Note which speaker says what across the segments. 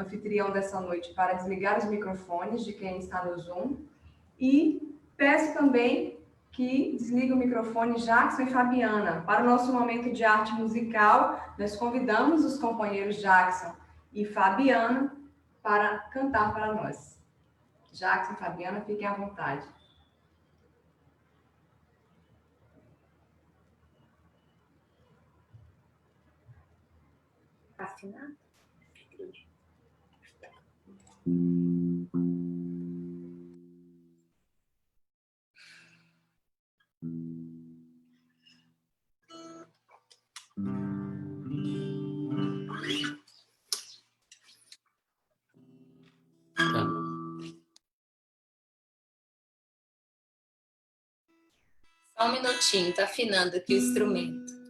Speaker 1: anfitrião dessa noite para desligar os microfones de quem está no Zoom e peço também que desligue o microfone Jackson e Fabiana. Para o nosso momento de arte musical, nós convidamos os companheiros Jackson e Fabiana para cantar para nós. Jackson e Fabiana, fiquem à vontade.
Speaker 2: Afinado? Só um minutinho, tá afinando aqui o instrumento.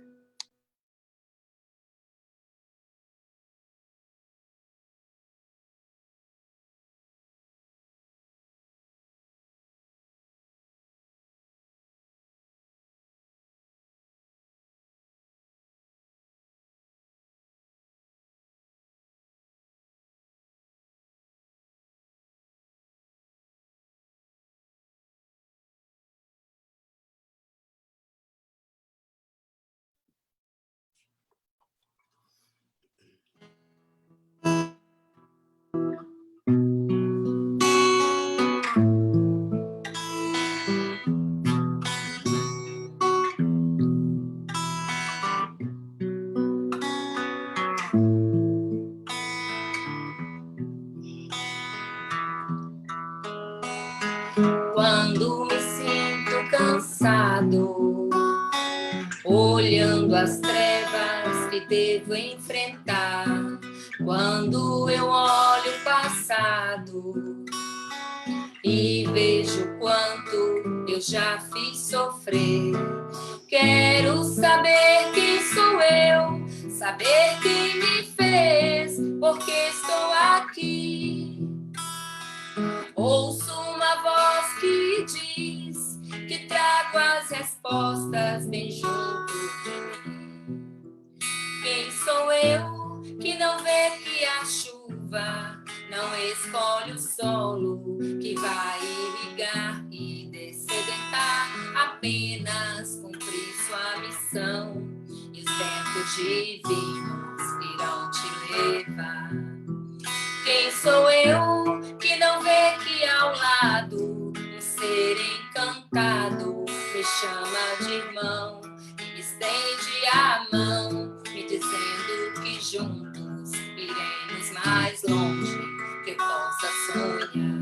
Speaker 2: Quando me sinto cansado, olhando as trevas que devo enfrentar, quando eu olho o passado e vejo quanto eu já fiz sofrer, quero saber quem sou eu, saber quem me fez, porque estou aqui. Ouço uma voz que diz que trago as respostas bem junto de mim. Quem sou eu que não vê que a chuva não escolhe o solo que vai irrigar e dessedentar, apenas cumprir sua missão e os ventos divinos irão te levar. Quem sou eu que não vê que ao lado um ser encantado me chama de irmão e me estende a mão, me dizendo que juntos iremos mais longe que eu possa sonhar.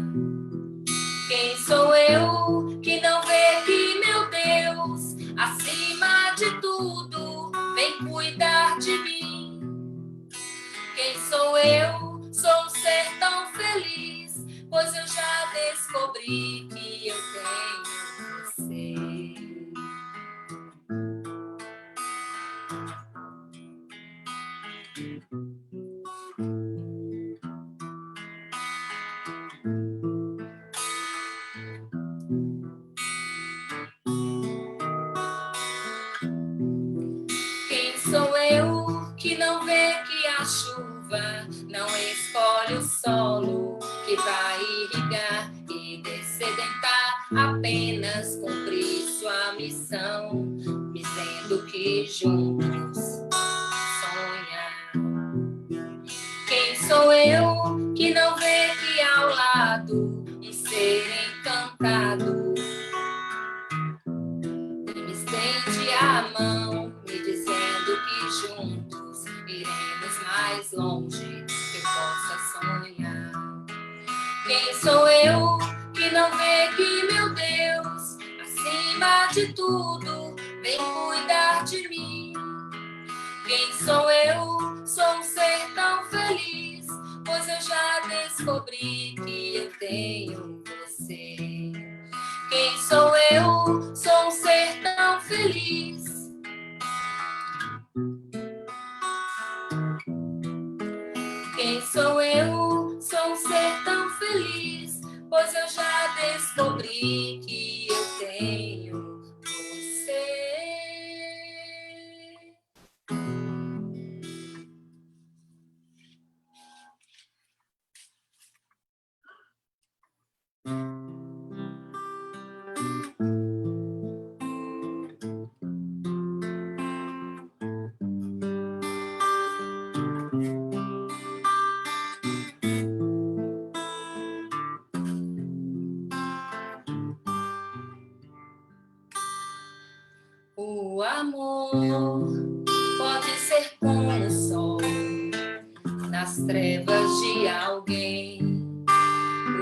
Speaker 2: Quem sou eu que não vê que meu Deus, acima de tudo, vem cuidar de mim? Quem sou eu? Sou um ser tão feliz, pois eu já descobri que eu tenho você. Quem sou eu que não vê que a chuva não escolhe o solo que vai irrigar e dessedentar, apenas cumprir sua missão, dizendo que juntos sonhar. Quem sou eu que não vê que ao lado um ser encantado me estende a mão, me dizendo que juntos iremos mais longe que eu possa sonhar. Quem sou eu que não vê que meu Deus, acima de tudo, vem cuidar de mim? Quem sou eu? Sou um ser tão feliz, pois eu já descobri que eu tenho você. Quem sou eu? Sou um ser tão feliz. Quem sou eu? Sou um ser tão feliz, pois eu já descobri que eu tenho você. O amor pode ser como o sol nas trevas de alguém.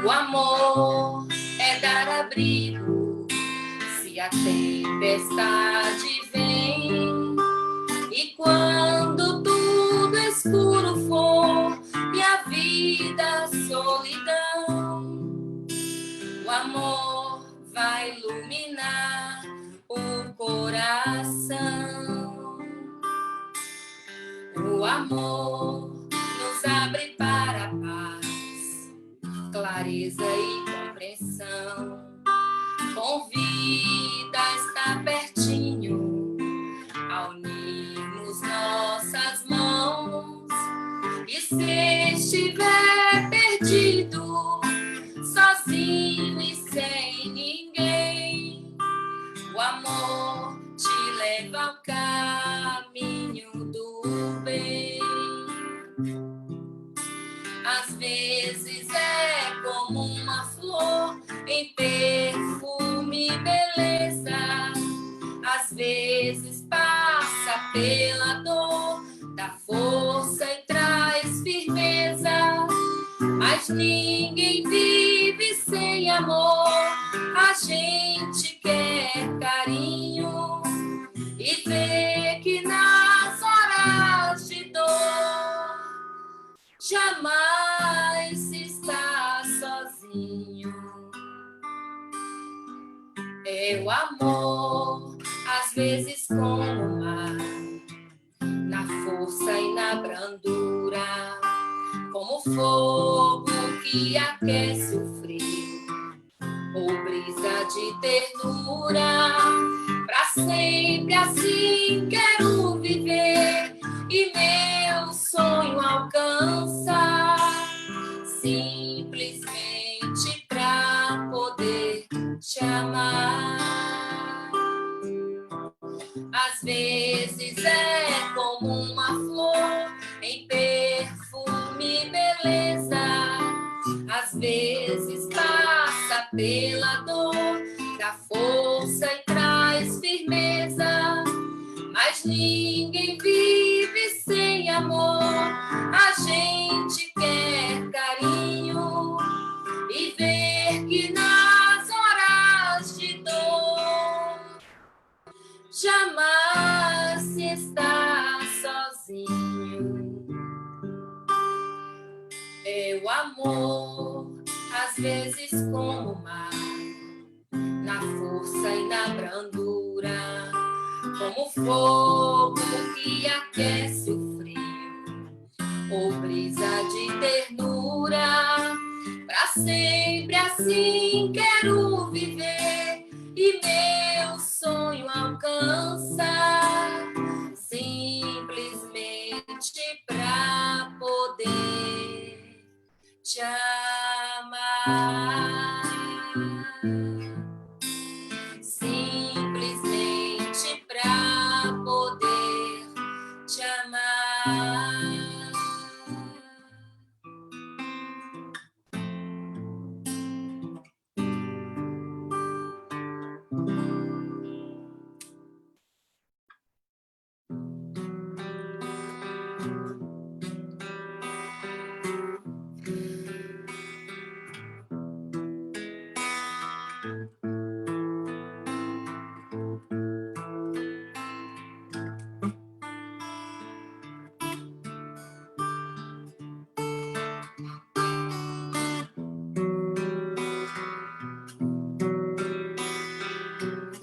Speaker 2: O amor é dar abrigo se a tempestade vem. E quando tudo escuro for e a vida solidão, o amor vai iluminar o coração. O amor nos abre para a paz, clareza e compreensão. Convida a estar pertinho, a unirmos nossas mãos. E se estiver perdido, sozinho e sem ninguém, o amor te leva ao caminho do bem. Às vezes é como uma flor em perfume e beleza. Às vezes passa pela dor, dá força e traz firmeza. Mas ninguém vive sem amor. A gente quer carinho e vê que nas horas de dor jamais está sozinho. É o amor, às vezes como o mar, na força e na brandura, como fogo que aquece o frio, ou brisa de ternura. Pra sempre assim quero viver e meu sonho alcançar, simplesmente pra poder te amar. Às vezes é como uma flor em perfume e beleza. Às vezes passa pela dor, dá força e traz firmeza. Mas ninguém vive sem amor. A gente quer carinho e ver que nas horas de dor jamais se está sozinho. É o amor, às vezes como o mar, na força e na brandura, como fogo que aquece o frio, ou brisa de ternura. Pra sempre assim quero viver e meu sonho alcançar, simplesmente pra poder te amar. Simplesmente pra poder te amar.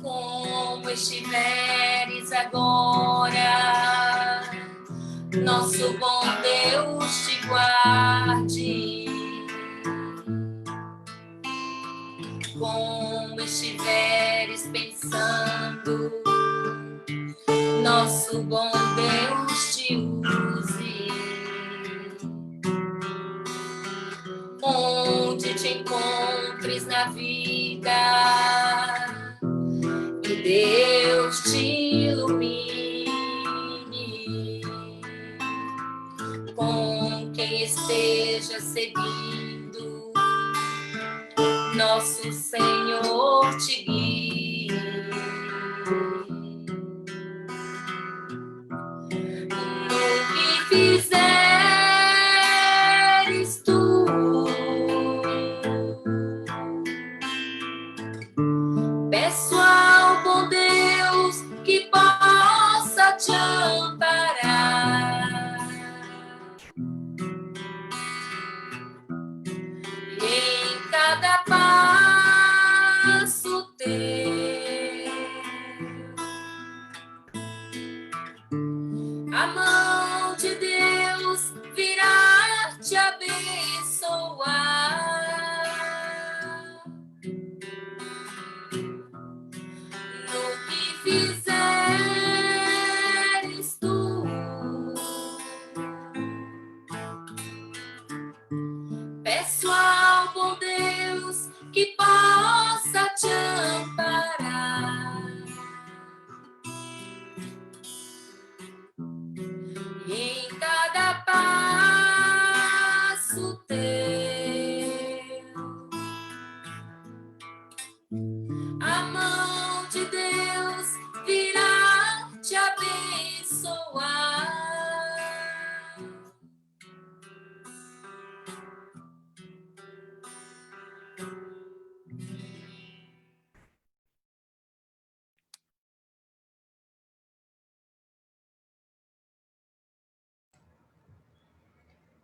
Speaker 2: Como estiveres agora, nosso bom Deus te guarde. Como estiveres pensando, nosso bom Deus te use. Onde te encontres na vida, que Deus te ilumine com quem esteja seguindo, nosso Senhor te guie. No que fizeres tu, peço ao bom Deus que possa te amparar em cada passo teu. A mão de Deus virá te abençoar. No que fizeres tu, peço ao bom Deus que possa te amparar em cada passo teu. A mão de Deus virá te abençoar.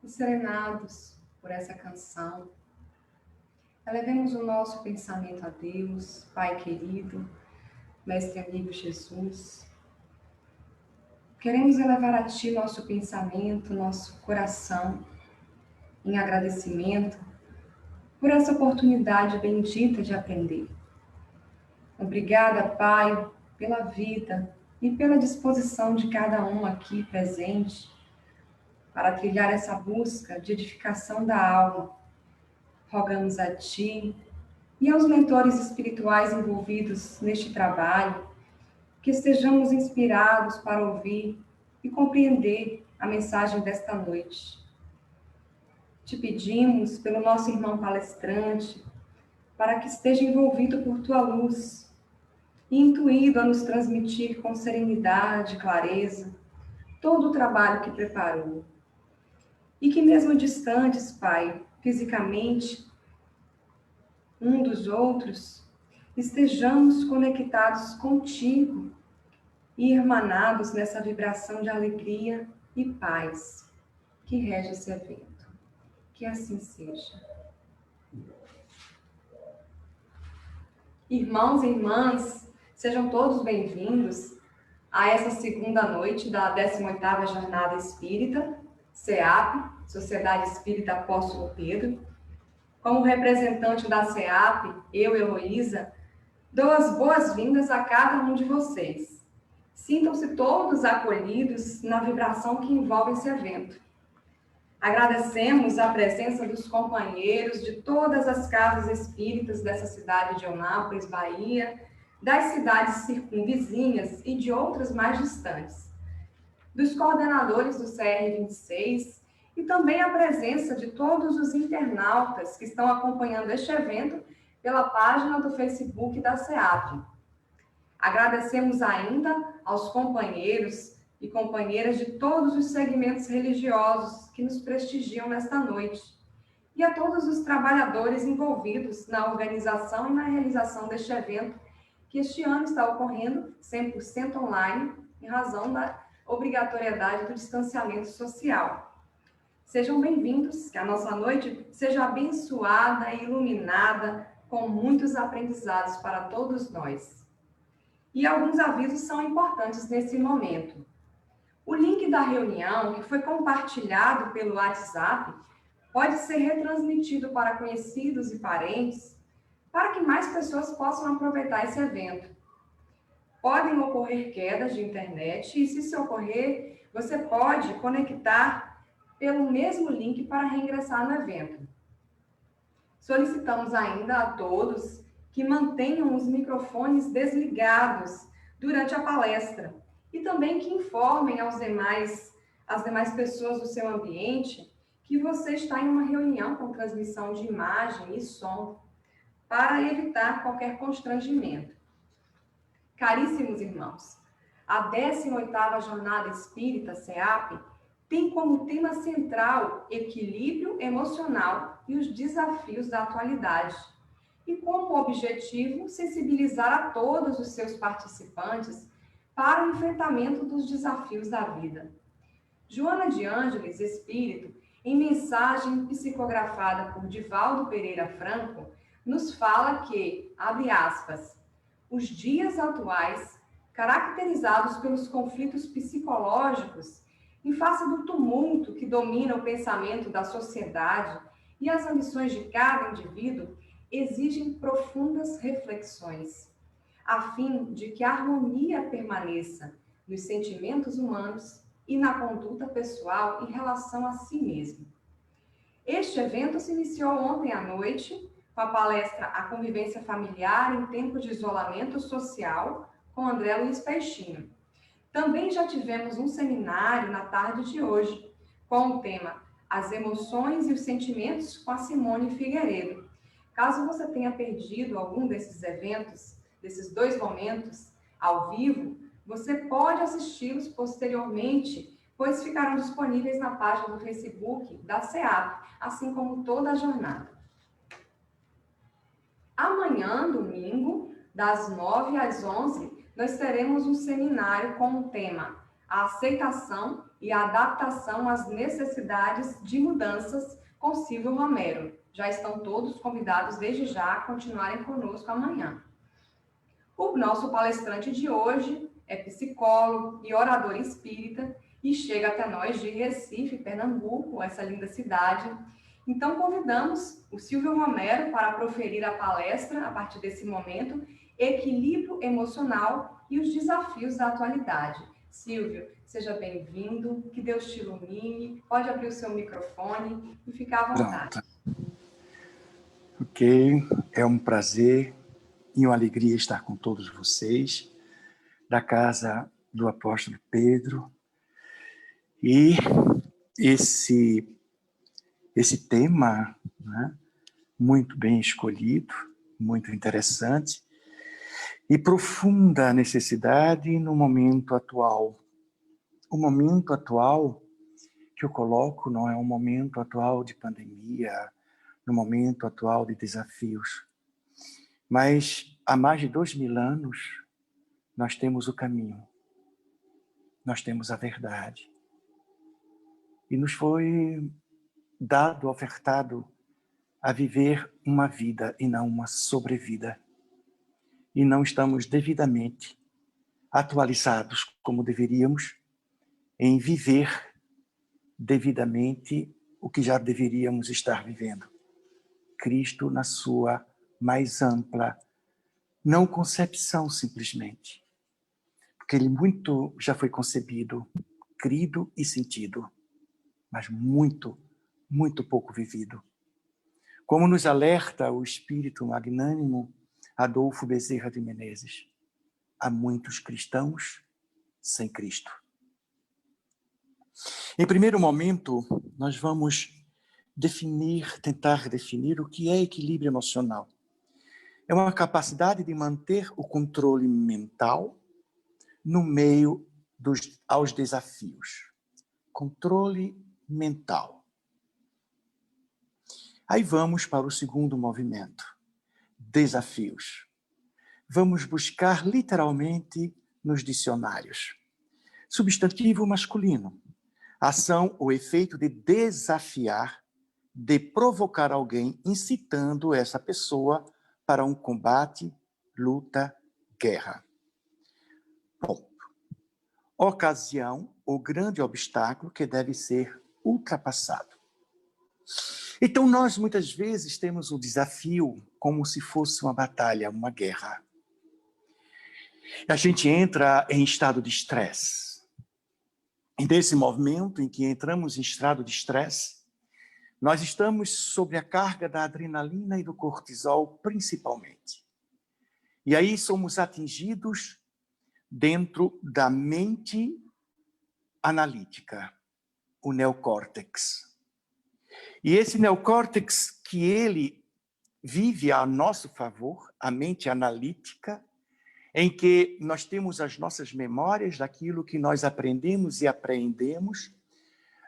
Speaker 1: Serenados por essa canção, elevemos o nosso pensamento a Deus, Pai querido, Mestre amigo Jesus. Queremos elevar a Ti nosso pensamento, nosso coração, em agradecimento por essa oportunidade bendita de aprender. Obrigada, Pai, pela vida e pela disposição de cada um aqui presente para trilhar essa busca de edificação da alma. Rogamos a Ti e aos mentores espirituais envolvidos neste trabalho que estejamos inspirados para ouvir e compreender a mensagem desta noite. Te pedimos pelo nosso irmão palestrante para que esteja envolvido por Tua luz e intuído a nos transmitir com serenidade e clareza todo o trabalho que preparou. E que mesmo distantes, Pai, fisicamente, um dos outros, estejamos conectados contigo e irmanados nessa vibração de alegria e paz que rege esse evento. Que assim seja. Irmãos e irmãs, sejam todos bem-vindos a essa segunda noite da 18ª Jornada Espírita, SEAP, Sociedade Espírita Apóstolo Pedro. Como representante da SEAP, eu, Heloísa, dou as boas-vindas a cada um de vocês. Sintam-se todos acolhidos na vibração que envolve esse evento. Agradecemos a presença dos companheiros de todas as casas espíritas dessa cidade de Eunápolis, Bahia, das cidades circunvizinhas e de outras mais distantes, dos coordenadores do CR26 e também a presença de todos os internautas que estão acompanhando este evento pela página do Facebook da SEAP. Agradecemos ainda aos companheiros e companheiras de todos os segmentos religiosos que nos prestigiam nesta noite e a todos os trabalhadores envolvidos na organização e na realização deste evento, que este ano está ocorrendo 100% online, em razão da obrigatoriedade do distanciamento social. Sejam bem-vindos, que a nossa noite seja abençoada e iluminada com muitos aprendizados para todos nós. E alguns avisos são importantes nesse momento. O link da reunião, que foi compartilhado pelo WhatsApp, pode ser retransmitido para conhecidos e parentes, para que mais pessoas possam aproveitar esse evento. Podem ocorrer quedas de internet e, se isso ocorrer, você pode conectar pelo mesmo link para reingressar no evento. Solicitamos ainda a todos que mantenham os microfones desligados durante a palestra e também que informem às demais pessoas do seu ambiente que você está em uma reunião com transmissão de imagem e som para evitar qualquer constrangimento. Caríssimos irmãos, a 18ª Jornada Espírita SEAP tem como tema central equilíbrio emocional e os desafios da atualidade, e como objetivo sensibilizar a todos os seus participantes para o enfrentamento dos desafios da vida. Joana de Ângeles, espírito, em mensagem psicografada por Divaldo Pereira Franco, nos fala que, abre aspas, os dias atuais, caracterizados pelos conflitos psicológicos, em face do tumulto que domina o pensamento da sociedade e as ambições de cada indivíduo, exigem profundas reflexões, a fim de que a harmonia permaneça nos sentimentos humanos e na conduta pessoal em relação a si mesmo. Este evento se iniciou ontem à noite com a palestra A Convivência Familiar em Tempo de Isolamento Social, com André Luiz Peixinho. Também já tivemos um seminário na tarde de hoje, com o tema As Emoções e os Sentimentos, com a Simone Figueiredo. Caso você tenha perdido algum desses eventos, desses 2 momentos ao vivo, você pode assisti-los posteriormente, pois ficarão disponíveis na página do Facebook da SEAP, assim como toda a jornada. Amanhã, domingo, das 9 às 11, nós teremos um seminário com o tema A Aceitação e a Adaptação às Necessidades de Mudanças, com Silvio Romero. Já estão todos convidados desde já a continuarem conosco amanhã. O nosso palestrante de hoje é psicólogo e orador espírita e chega até nós de Recife, Pernambuco, essa linda cidade. Então, convidamos o Silvio Romero para proferir a palestra, a partir desse momento, Equilíbrio Emocional e os Desafios da Atualidade. Silvio, seja bem-vindo, que Deus te ilumine, pode abrir o seu microfone e ficar à vontade.
Speaker 3: Pronto. Ok, é um prazer e uma alegria estar com todos vocês, da casa do apóstolo Pedro. E esse tema, né, muito bem escolhido, muito interessante, e profunda necessidade no momento atual. O momento atual que eu coloco não é um momento atual de pandemia, no momento atual de desafios. Mas há mais de 2000 anos, nós temos o caminho, nós temos a verdade. E nos foi dado, ofertado, a viver uma vida e não uma sobrevida. E não estamos devidamente atualizados como deveríamos em viver devidamente o que já deveríamos estar vivendo. Cristo na sua mais ampla, não concepção simplesmente, porque ele muito já foi concebido, crido e sentido, mas muito, muito pouco vivido. Como nos alerta o espírito magnânimo Adolfo Bezerra de Menezes, há muitos cristãos sem Cristo. Em primeiro momento, nós vamos tentar definir o que é equilíbrio emocional. É uma capacidade de manter o controle mental no meio aos desafios. Controle mental. Aí vamos para o segundo movimento. Desafios. Vamos buscar literalmente nos dicionários. Substantivo masculino. Ação ou efeito de desafiar, de provocar alguém, incitando essa pessoa para um combate, luta, guerra. Ponto. Ocasião ou grande obstáculo que deve ser ultrapassado. Então, nós muitas vezes temos o desafio como se fosse uma batalha, uma guerra. A gente entra em estado de estresse. E nesse momento em que entramos em estado de estresse, nós estamos sob a carga da adrenalina e do cortisol, principalmente. E aí somos atingidos dentro da mente analítica, o neocórtex. E esse neocórtex, que ele vive a nosso favor, a mente analítica, em que nós temos as nossas memórias daquilo que nós aprendemos e apreendemos,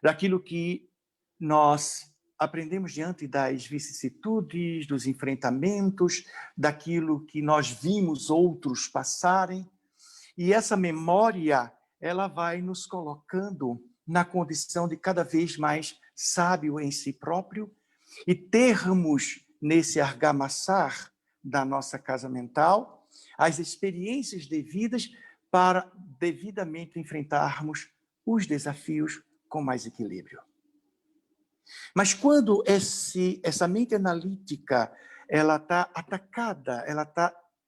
Speaker 3: daquilo que nós aprendemos diante das vicissitudes, dos enfrentamentos, daquilo que nós vimos outros passarem. E essa memória, ela vai nos colocando na condição de cada vez mais sábio em si próprio e termos nesse argamassar da nossa casa mental as experiências devidas para devidamente enfrentarmos os desafios com mais equilíbrio. Mas quando essa mente analítica ela está atacada,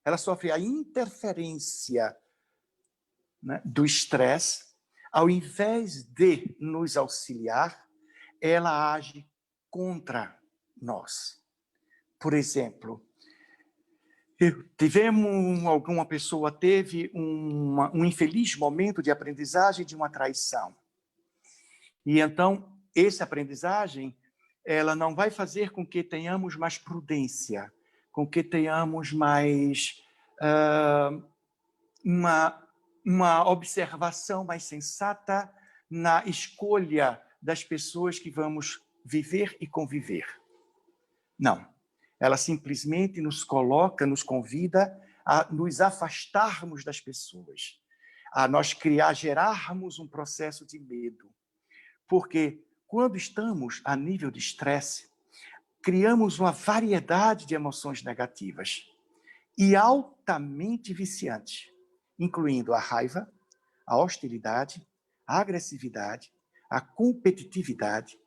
Speaker 3: ela sofre a interferência, né, do estresse, ao invés de nos auxiliar, ela age contra nós. Por exemplo, alguma pessoa teve um infeliz momento de aprendizagem de uma traição. E então, essa aprendizagem, ela não vai fazer com que tenhamos mais prudência, com que tenhamos mais uma observação mais sensata na escolha das pessoas que vamos viver e conviver. Não. Ela simplesmente nos convida a nos afastarmos das pessoas, a nós gerarmos um processo de medo. Porque quando estamos a nível de estresse, criamos uma variedade de emoções negativas e altamente viciantes, incluindo a raiva, a hostilidade, a agressividade, a competitividade,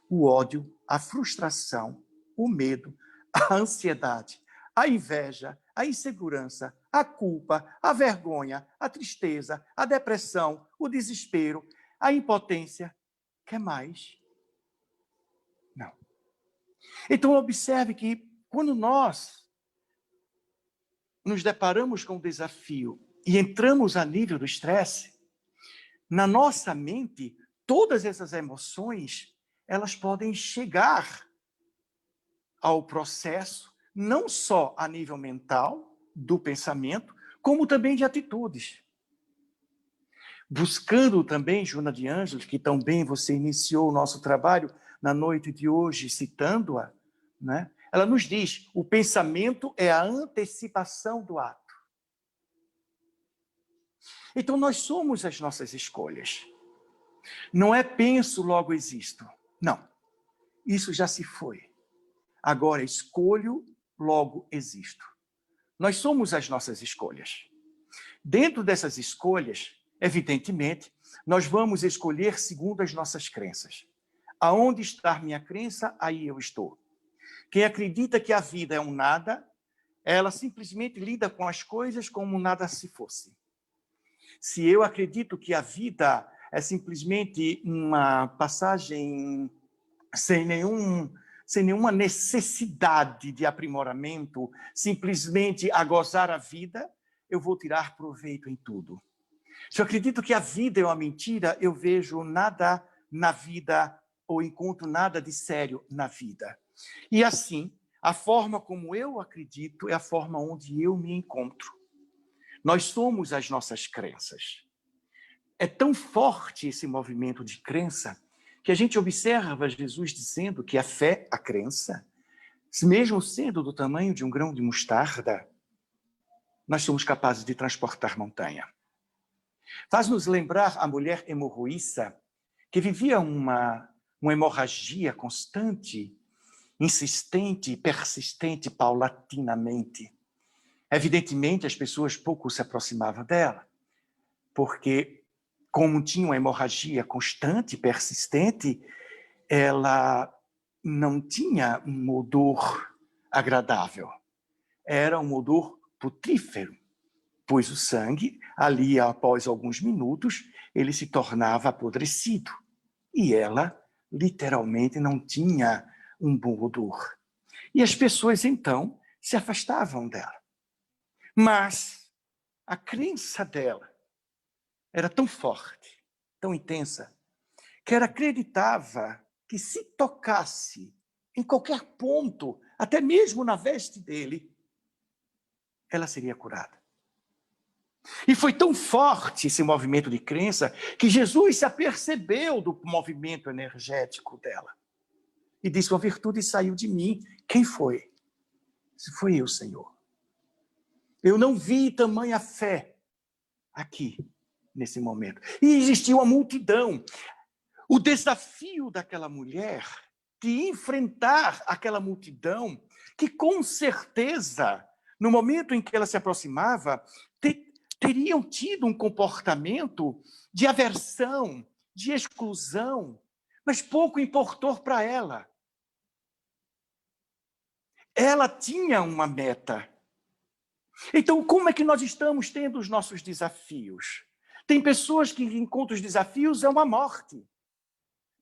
Speaker 3: o ódio, a frustração, o medo, a ansiedade, a inveja, a insegurança, a culpa, a vergonha, a tristeza, a depressão, o desespero, a impotência. Quer mais? Não. Então, observe que quando nós nos deparamos com o desafio e entramos a nível do estresse, na nossa mente, todas essas emoções, elas podem chegar ao processo, não só a nível mental, do pensamento, como também de atitudes. Buscando também, Joana de Ângeles, que também você iniciou o nosso trabalho na noite de hoje, citando-a, né? Ela nos diz, o pensamento é a antecipação do ato. Então, nós somos as nossas escolhas. Não é penso, logo existo. Não. Isso já se foi. Agora, escolho, logo existo. Nós somos as nossas escolhas. Dentro dessas escolhas, evidentemente, nós vamos escolher segundo as nossas crenças. Aonde está minha crença, aí eu estou. Quem acredita que a vida é um nada, ela simplesmente lida com as coisas como nada se fosse. Se eu acredito que a vida é simplesmente uma passagem sem nenhuma necessidade de aprimoramento, simplesmente a gozar a vida, eu vou tirar proveito em tudo. Se eu acredito que a vida é uma mentira, eu vejo nada na vida ou encontro nada de sério na vida. E assim, a forma como eu acredito é a forma onde eu me encontro. Nós somos as nossas crenças. É tão forte esse movimento de crença que a gente observa Jesus dizendo que a fé, a crença, mesmo sendo do tamanho de um grão de mostarda, nós somos capazes de transportar montanha. Faz-nos lembrar a mulher hemorroíça, que vivia uma hemorragia constante, insistente, persistente, paulatinamente. Evidentemente, as pessoas pouco se aproximavam dela, porque, como tinha uma hemorragia constante, persistente, ela não tinha um odor agradável. Era um odor putrífero, pois o sangue, ali após alguns minutos, ele se tornava apodrecido. E ela literalmente não tinha um bom odor. E as pessoas, então, se afastavam dela. Mas a crença dela era tão forte, tão intensa, que ela acreditava que se tocasse em qualquer ponto, até mesmo na veste dele, ela seria curada. E foi tão forte esse movimento de crença que Jesus se apercebeu do movimento energético dela. E disse, uma virtude saiu de mim. Quem foi? Se foi eu, Senhor. Eu não vi tamanha fé aqui, nesse momento. E existia uma multidão. O desafio daquela mulher de enfrentar aquela multidão, que com certeza, no momento em que ela se aproximava, teriam tido um comportamento de aversão, de exclusão, mas pouco importou para ela. Ela tinha uma meta. Então, como é que nós estamos tendo os nossos desafios? Tem pessoas que encontram os desafios é uma morte.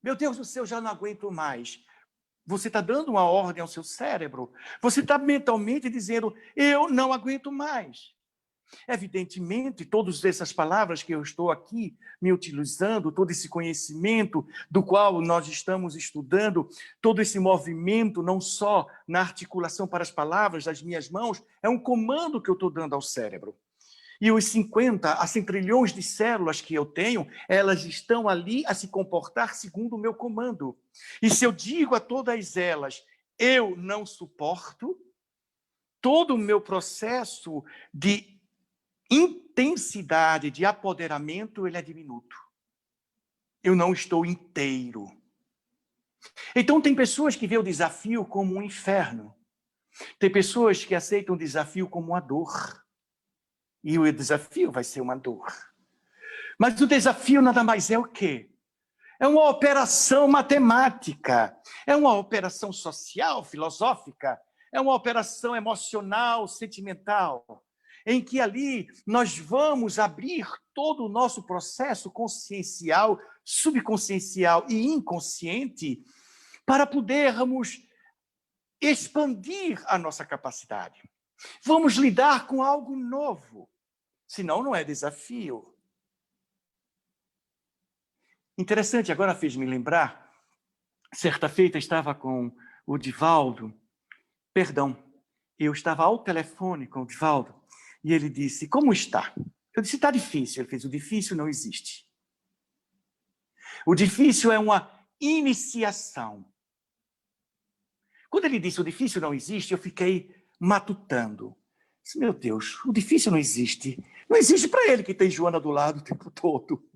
Speaker 3: Meu Deus do céu, já não aguento mais. Você está dando uma ordem ao seu cérebro. Você está mentalmente dizendo, eu não aguento mais. Evidentemente, todas essas palavras que eu estou aqui me utilizando, todo esse conhecimento do qual nós estamos estudando, todo esse movimento, não só na articulação para as palavras das minhas mãos, é um comando que eu estou dando ao cérebro. E os 50 a 100 trilhões de células que eu tenho, elas estão ali a se comportar segundo o meu comando. E se eu digo a todas elas, eu não suporto, todo o meu processo de intensidade, de apoderamento, ele é diminuto. Eu não estou inteiro. Então, tem pessoas que veem o desafio como um inferno. Tem pessoas que aceitam o desafio como uma dor. E o desafio vai ser uma dor. Mas o desafio nada mais é o quê? É uma operação matemática, é uma operação social, filosófica, é uma operação emocional, sentimental, em que ali nós vamos abrir todo o nosso processo consciencial, subconsciencial e inconsciente para podermos expandir a nossa capacidade. Vamos lidar com algo novo. Senão, não é desafio. Interessante, agora fez-me lembrar, certa feita estava com o Divaldo, eu estava ao telefone com o Divaldo, e ele disse, como está? Eu disse, está difícil. Ele fez, o difícil não existe. O difícil é uma iniciação. Quando ele disse, o difícil não existe, eu fiquei matutando. Disse, meu Deus, o difícil não existe. Não existe para ele que tem Joana do lado o tempo todo.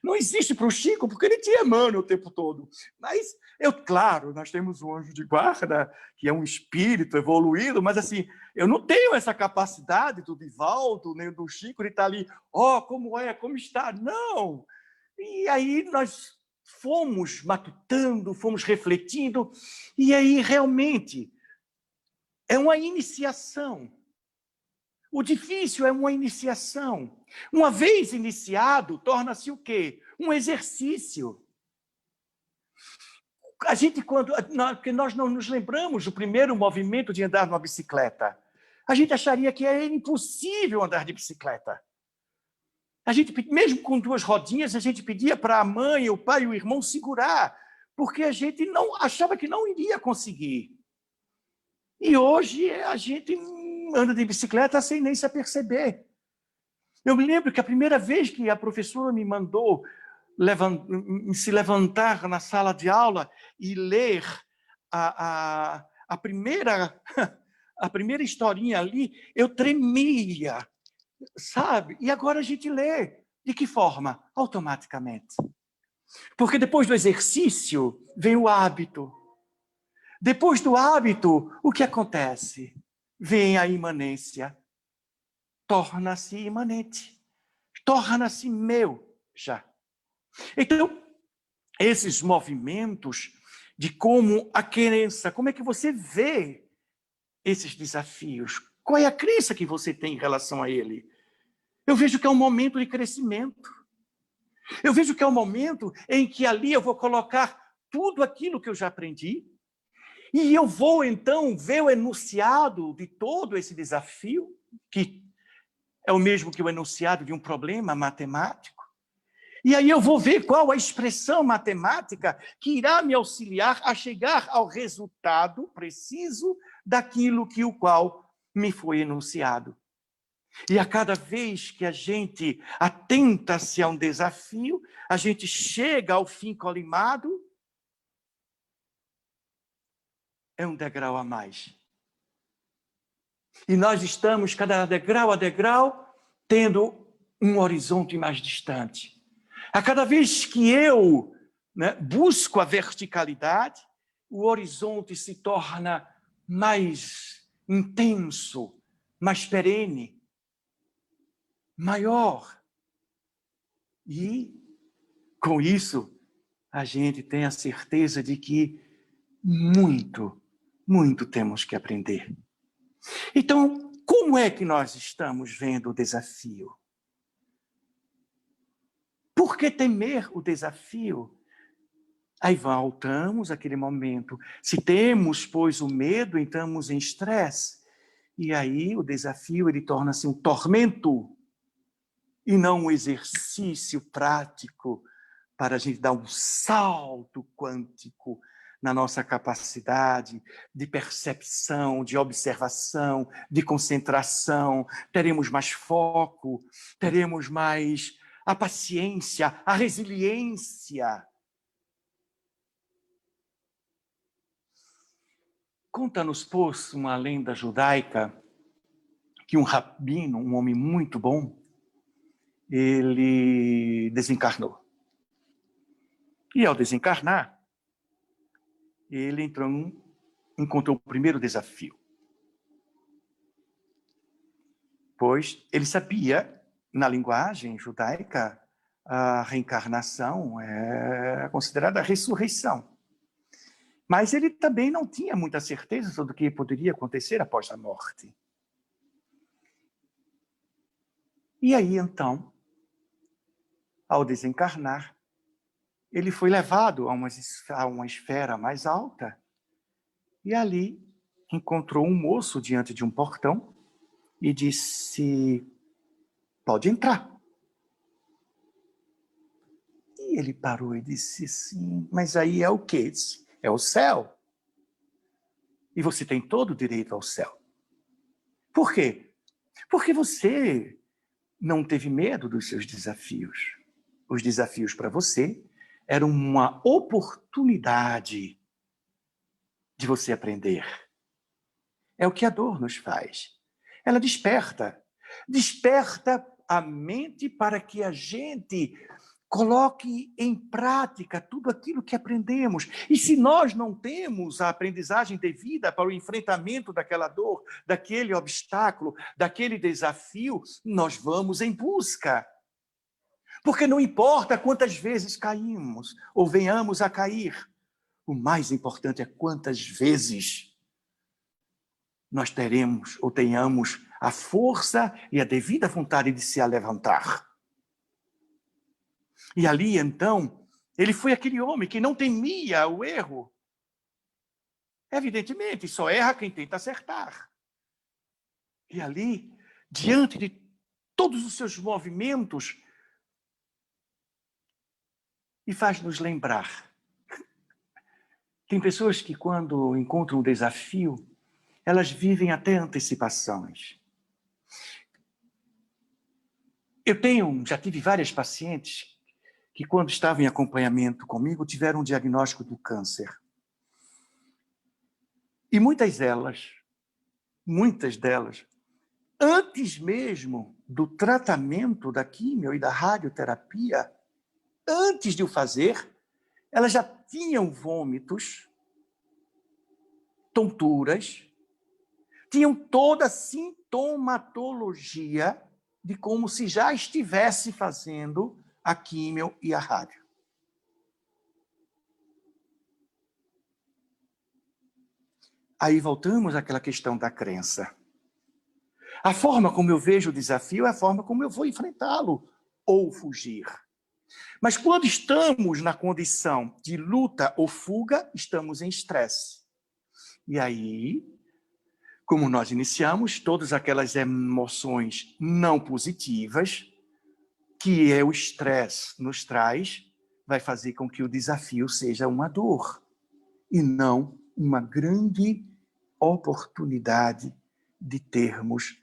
Speaker 3: Não existe para o Chico, porque ele tinha Emmanuel o tempo todo. Mas, claro, nós temos um anjo de guarda, que é um espírito evoluído, mas assim, eu não tenho essa capacidade do Divaldo, nem do Chico, de estar ali, como é, como está? Não! E aí nós fomos matutando, fomos refletindo, e aí realmente é uma iniciação. O difícil é uma iniciação. Uma vez iniciado, torna-se o quê? Um exercício. Porque nós não nos lembramos do primeiro movimento de andar numa bicicleta. A gente acharia que é impossível andar de bicicleta. A gente, mesmo com 2 rodinhas, a gente pedia para a mãe, o pai e o irmão segurar, porque a gente não achava que não iria conseguir. E hoje a gente anda de bicicleta sem nem se aperceber. Eu me lembro que a primeira vez que a professora me mandou se levantar na sala de aula e ler a primeira historinha ali, eu tremia, sabe? E agora a gente lê. De que forma? Automaticamente. Porque depois do exercício vem o hábito. Depois do hábito, o que acontece? Vem a imanência. Torna-se imanente. Torna-se meu já. Então, esses movimentos de como a crença, como é que você vê esses desafios? Qual é a crença que você tem em relação a ele? Eu vejo que é um momento de crescimento. Eu vejo que é um momento em que ali eu vou colocar tudo aquilo que eu já aprendi, e eu vou, então, ver o enunciado de todo esse desafio, que é o mesmo que o enunciado de um problema matemático, e aí eu vou ver qual a expressão matemática que irá me auxiliar a chegar ao resultado preciso daquilo que o qual me foi enunciado. E a cada vez que a gente atenta-se a um desafio, a gente chega ao fim colimado, é um degrau a mais. E nós estamos, cada degrau a degrau, tendo um horizonte mais distante. A cada vez que eu busco a verticalidade, o horizonte se torna mais intenso, mais perene, maior. E, com isso, a gente tem a certeza de que muito, muito temos que aprender. Então, como é que nós estamos vendo o desafio? Por que temer o desafio? Aí voltamos àquele momento. Se temos, pois, o medo, entramos em estresse. E aí o desafio ele torna-se um tormento e não um exercício prático para a gente dar um salto quântico na nossa capacidade de percepção, de observação, de concentração. Teremos mais foco, teremos mais a paciência, a resiliência. Conta-nos, pois, uma lenda judaica que um rabino, um homem muito bom, ele desencarnou. E ao desencarnar, ele encontrou o primeiro desafio. Pois ele sabia, na linguagem judaica, a reencarnação é considerada a ressurreição. Mas ele também não tinha muita certeza sobre o que poderia acontecer após a morte. E aí, então, ao desencarnar, ele foi levado a uma esfera mais alta e ali encontrou um moço diante de um portão e disse, pode entrar. E ele parou e disse, sim, mas aí é o quê? É o céu. E você tem todo o direito ao céu. Por quê? Porque você não teve medo dos seus desafios. Os desafios para você eram uma oportunidade de você aprender. É o que a dor nos faz. Ela desperta a mente para que a gente coloque em prática tudo aquilo que aprendemos. E se nós não temos a aprendizagem devida para o enfrentamento daquela dor, daquele obstáculo, daquele desafio, nós vamos em busca. Porque não importa quantas vezes caímos ou venhamos a cair, o mais importante é quantas vezes nós teremos ou tenhamos a força e a devida vontade de se levantar. E ali, então, ele foi aquele homem que não temia o erro. Evidentemente, só erra quem tenta acertar. E ali, diante de todos os seus movimentos, e faz-nos lembrar. Tem pessoas que, quando encontram um desafio, elas vivem até antecipações. Já tive várias pacientes que, quando estavam em acompanhamento comigo, tiveram um diagnóstico do câncer. E muitas delas, antes mesmo do tratamento da quimio e da radioterapia, antes de o fazer, elas já tinham vômitos, tonturas, tinham toda a sintomatologia de como se já estivesse fazendo a químio e a rádio. Aí voltamos àquela questão da crença. A forma como eu vejo o desafio é a forma como eu vou enfrentá-lo ou fugir. Mas quando estamos na condição de luta ou fuga, estamos em estresse. E aí, como nós iniciamos, todas aquelas emoções não positivas que o estresse nos traz, vai fazer com que o desafio seja uma dor e não uma grande oportunidade de termos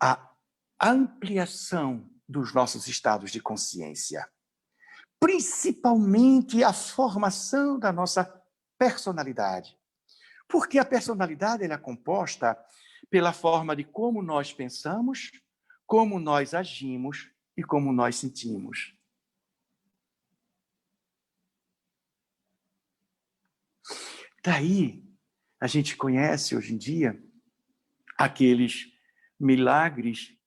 Speaker 3: a ampliação dos nossos estados de consciência. Principalmente a formação da nossa personalidade. Porque a personalidade ela é composta pela forma de como nós pensamos, como nós agimos e como nós sentimos. Daí, a gente conhece hoje em dia aqueles milagres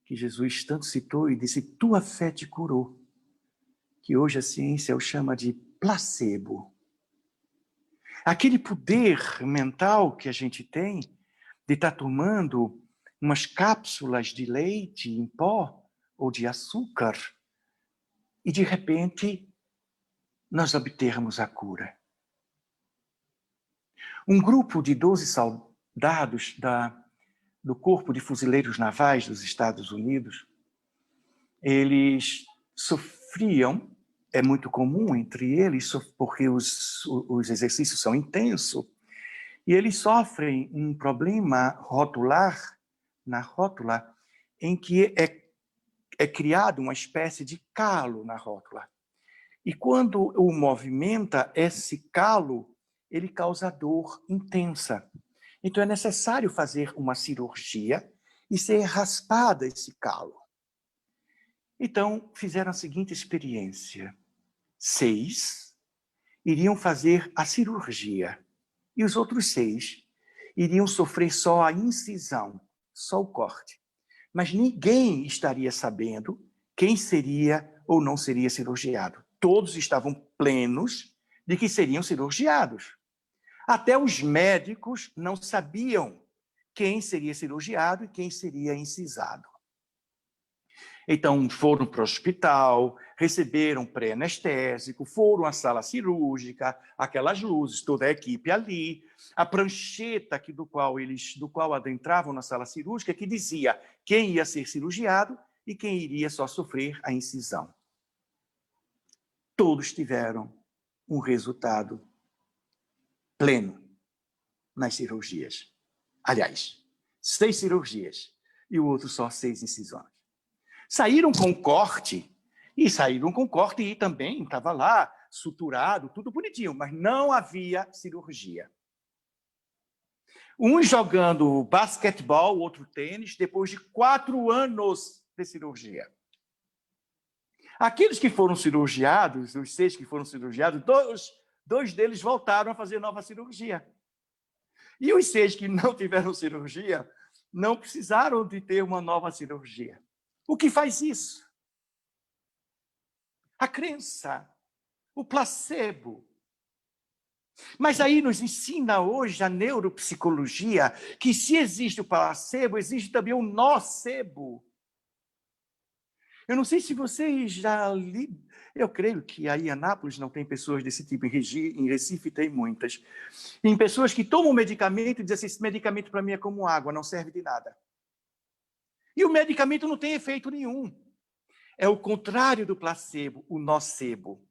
Speaker 3: que Jesus tanto citou e disse, tua fé te curou, que hoje a ciência o chama de placebo. Aquele poder mental que a gente tem de estar tomando umas cápsulas de leite em pó ou de açúcar e, de repente, nós obtermos a cura. Um grupo de 12 soldados do Corpo de Fuzileiros Navais dos Estados Unidos, eles sofriam, é muito comum entre eles, porque os exercícios são intensos, e eles sofrem um problema rotular, na rótula, em que é criado uma espécie de calo na rótula. E quando o movimenta, esse calo, ele causa dor intensa. Então é necessário fazer uma cirurgia e ser raspada esse calo. Então fizeram a seguinte experiência. 6 iriam fazer a cirurgia e os outros 6 iriam sofrer só a incisão, só o corte. Mas ninguém estaria sabendo quem seria ou não seria cirurgiado. Todos estavam plenos de que seriam cirurgiados. Até os médicos não sabiam quem seria cirurgiado e quem seria incisado. Então, foram para o hospital, receberam pré-anestésico, foram à sala cirúrgica, aquelas luzes, toda a equipe ali, a prancheta do qual adentravam na sala cirúrgica, que dizia quem ia ser cirurgiado e quem iria só sofrer a incisão. Todos tiveram um resultado pleno nas cirurgias. Aliás, 6 cirurgias e o outro só 6 incisões. Saíram com corte e também estava lá, suturado, tudo bonitinho, mas não havia cirurgia. Um jogando basquetebol, outro tênis, depois de 4 anos de cirurgia. Aqueles que foram cirurgiados, os 6 que foram cirurgiados, dois deles voltaram a fazer nova cirurgia. E os 6 que não tiveram cirurgia, não precisaram de ter uma nova cirurgia. O que faz isso? A crença, o placebo. Mas aí nos ensina hoje a neuropsicologia que se existe o placebo, existe também o nocebo. Eu não sei se vocês já eu creio que aí em Anápolis não tem pessoas desse tipo, em Recife tem muitas. Tem pessoas que tomam medicamento e dizem assim, esse medicamento para mim é como água, não serve de nada. E o medicamento não tem efeito nenhum. É o contrário do placebo, o nocebo.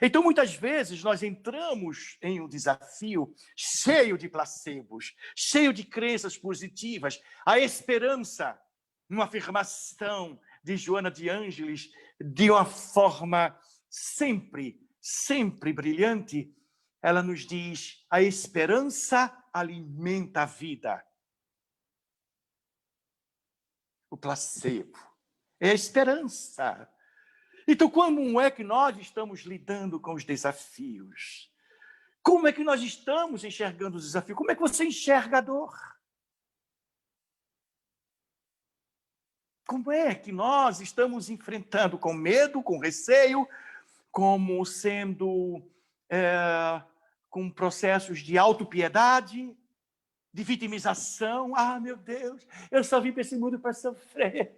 Speaker 3: Então, muitas vezes, nós entramos em um desafio cheio de placebos, cheio de crenças positivas, a esperança, uma afirmação de Joana de Ângeles, de uma forma sempre brilhante, ela nos diz, a esperança alimenta a vida. O placebo é a esperança. Então, como é que nós estamos lidando com os desafios? Como é que nós estamos enxergando os desafios? Como é que você enxerga a dor? Como é que nós estamos enfrentando com medo, com receio, como sendo com processos de autopiedade, de vitimização? Ah, meu Deus, eu só vim para esse mundo para sofrer.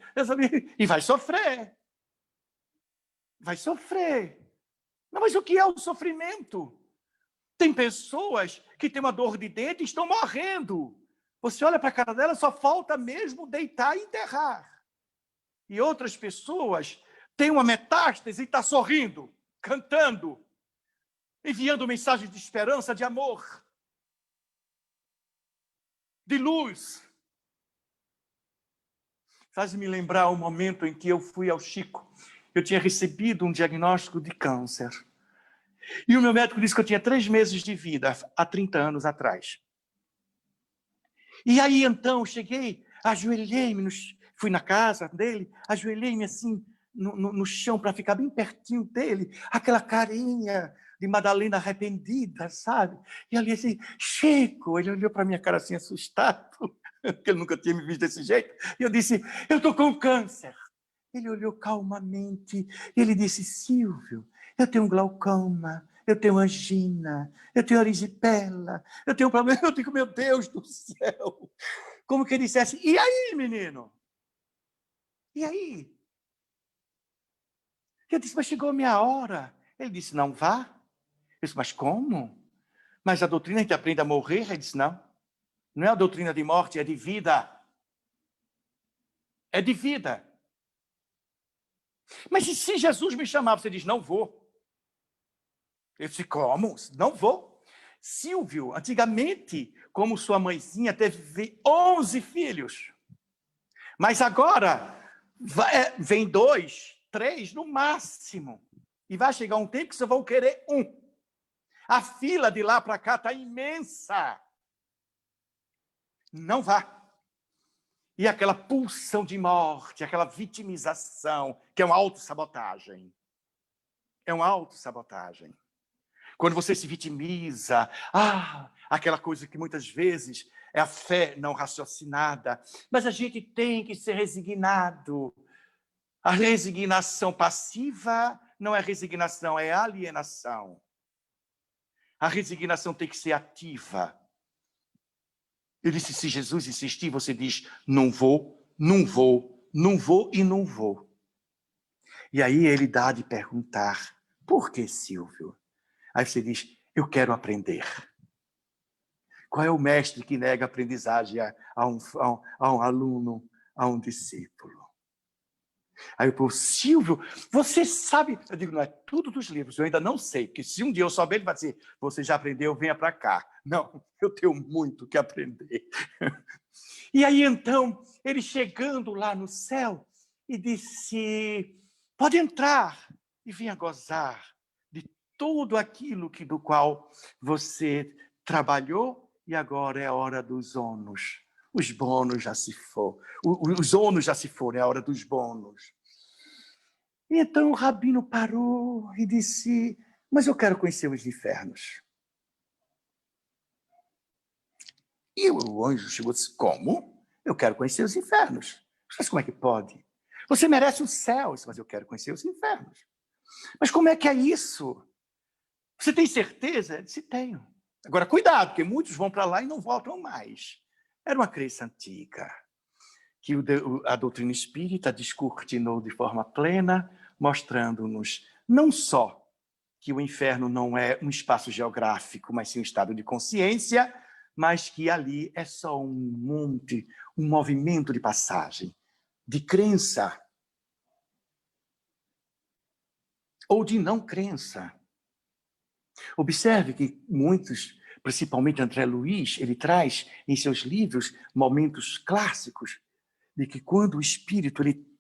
Speaker 3: E vai sofrer. vai sofrer. Não, mas o que é o sofrimento? Tem pessoas que têm uma dor de dente e estão morrendo. Você olha para a cara dela, só falta mesmo deitar e enterrar. E outras pessoas têm uma metástase e estão sorrindo, cantando, enviando mensagens de esperança, de amor, de luz. Faz-me lembrar o momento em que eu fui ao Chico. Eu tinha recebido um diagnóstico de câncer. E o meu médico disse que eu tinha 3 meses de vida, há 30 anos atrás. E aí, então, cheguei, ajoelhei-me, fui na casa dele, ajoelhei-me assim no chão para ficar bem pertinho dele, aquela carinha de Madalena arrependida, sabe? E ali assim, Chico, ele olhou para minha cara assim, assustado, porque ele nunca tinha me visto desse jeito. E eu disse, eu estou com câncer. Ele olhou calmamente e ele disse, Silvio, eu tenho glaucoma, eu tenho angina, eu tenho erisipela, eu tenho um problema. Eu digo, meu Deus do céu. Como que ele dissesse, e aí, menino? E aí? Eu disse, mas chegou a minha hora. Ele disse, não vá. Eu disse, mas como? Mas a doutrina a gente aprende a morrer? Ele disse, não. Não é a doutrina de morte, é de vida. É de vida. Mas e se Jesus me chamar? Você diz, não vou. Eu disse, como? Não vou. Silvio, antigamente, como sua mãezinha, teve 11 filhos. Mas agora, vem 2, 3 no máximo. E vai chegar um tempo que vocês vão querer um. A fila de lá para cá está imensa. Não vá. E aquela pulsão de morte, aquela vitimização, que é uma autossabotagem. É uma autossabotagem. Quando você se vitimiza, aquela coisa que muitas vezes é a fé não raciocinada. Mas a gente tem que ser resignado. A resignação passiva não é resignação, é alienação. A resignação tem que ser ativa. Eu disse, se Jesus insistir, você diz, não vou, não vou, não vou e não vou. E aí ele dá de perguntar, por que, Silvio? Aí você diz, eu quero aprender. Qual é o mestre que nega a aprendizagem a um aluno, a um discípulo? Aí eu falo, Silvio, você sabe... Eu digo, não é tudo dos livros, eu ainda não sei, porque se um dia eu souber, ele vai dizer, você já aprendeu, venha para cá. Não, eu tenho muito que aprender. E aí, então, ele chegando lá no céu, e disse, pode entrar e venha gozar de tudo aquilo do qual você trabalhou, e agora é a hora dos ônus. Os bônus já se foram. Os ônus já se foram, é a hora dos bônus. E então o rabino parou e disse, mas eu quero conhecer os infernos. E o anjo chegou e disse, como? Eu quero conhecer os infernos. Mas como é que pode? Você merece o céu. Mas eu quero conhecer os infernos. Mas como é que é isso? Você tem certeza? Eu disse, tenho. Agora, cuidado, porque muitos vão para lá e não voltam mais. Era uma crença antiga, que a doutrina espírita descortinou de forma plena, mostrando-nos não só que o inferno não é um espaço geográfico, mas sim um estado de consciência, mas que ali é só um movimento de passagem, de crença ou de não crença. Observe que muitos, principalmente André Luiz, ele traz em seus livros momentos clássicos de que quando o espírito ele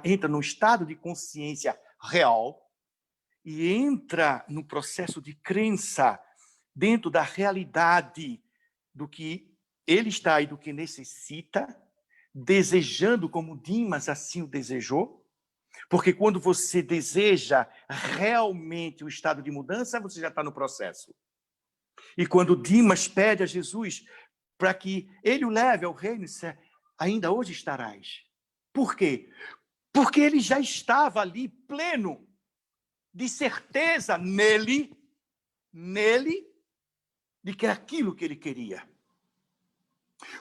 Speaker 3: entra num estado de consciência real e entra no processo de crença dentro da realidade do que ele está e do que necessita, desejando como Dimas assim o desejou, porque quando você deseja realmente o estado de mudança, você já está no processo. E quando Dimas pede a Jesus para que ele o leve ao reino, ainda hoje estarás. Por quê? Porque ele já estava ali pleno de certeza nele, de que era aquilo que ele queria.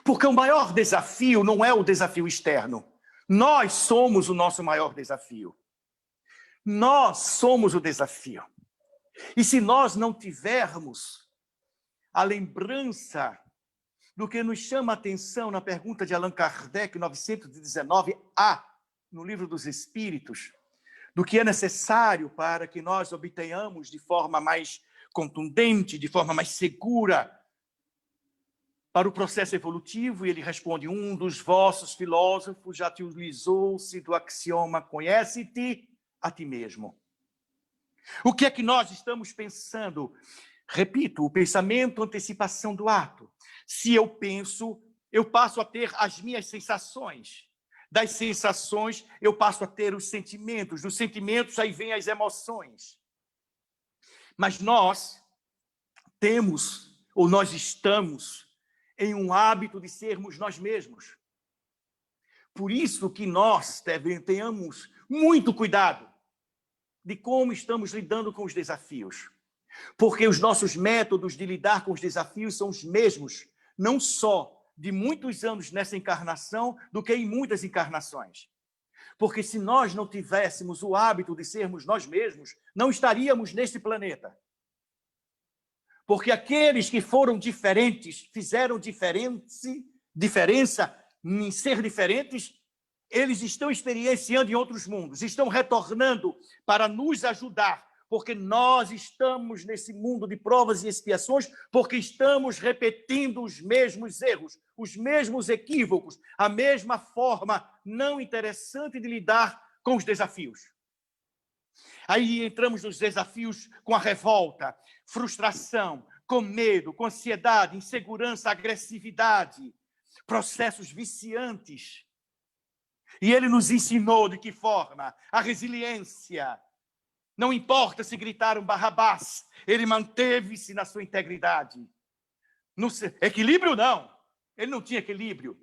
Speaker 3: Porque o maior desafio não é o desafio externo. Nós somos o nosso maior desafio. Nós somos o desafio. E se nós não tivermos a lembrança do que nos chama a atenção na pergunta de Allan Kardec, 919A, no Livro dos Espíritos, do que é necessário para que nós obtenhamos de forma mais contundente, de forma mais segura, para o processo evolutivo, e ele responde: um dos vossos filósofos já te utilizou-se do axioma conhece-te a ti mesmo. O que é que nós estamos pensando? Repito, o pensamento, antecipação do ato. Se eu penso, eu passo a ter as minhas sensações. Das sensações, eu passo a ter os sentimentos. Dos sentimentos, aí vem as emoções. Mas nós temos, ou nós estamos, em um hábito de sermos nós mesmos. Por isso que nós tenhamos muito cuidado de como estamos lidando com os desafios. Porque os nossos métodos de lidar com os desafios são os mesmos, não só de muitos anos nessa encarnação, do que em muitas encarnações. Porque se nós não tivéssemos o hábito de sermos nós mesmos, não estaríamos neste planeta. Porque aqueles que foram diferentes, fizeram diferença em ser diferentes, eles estão experienciando em outros mundos, estão retornando para nos ajudar, porque nós estamos nesse mundo de provas e expiações, porque estamos repetindo os mesmos erros, os mesmos equívocos, a mesma forma não interessante de lidar com os desafios. Aí entramos nos desafios com a revolta, frustração, com medo, com ansiedade, insegurança, agressividade, processos viciantes. E ele nos ensinou de que forma? A resiliência. Não importa se gritaram Barrabás, ele manteve-se na sua integridade. No equilíbrio, não. Ele não tinha equilíbrio.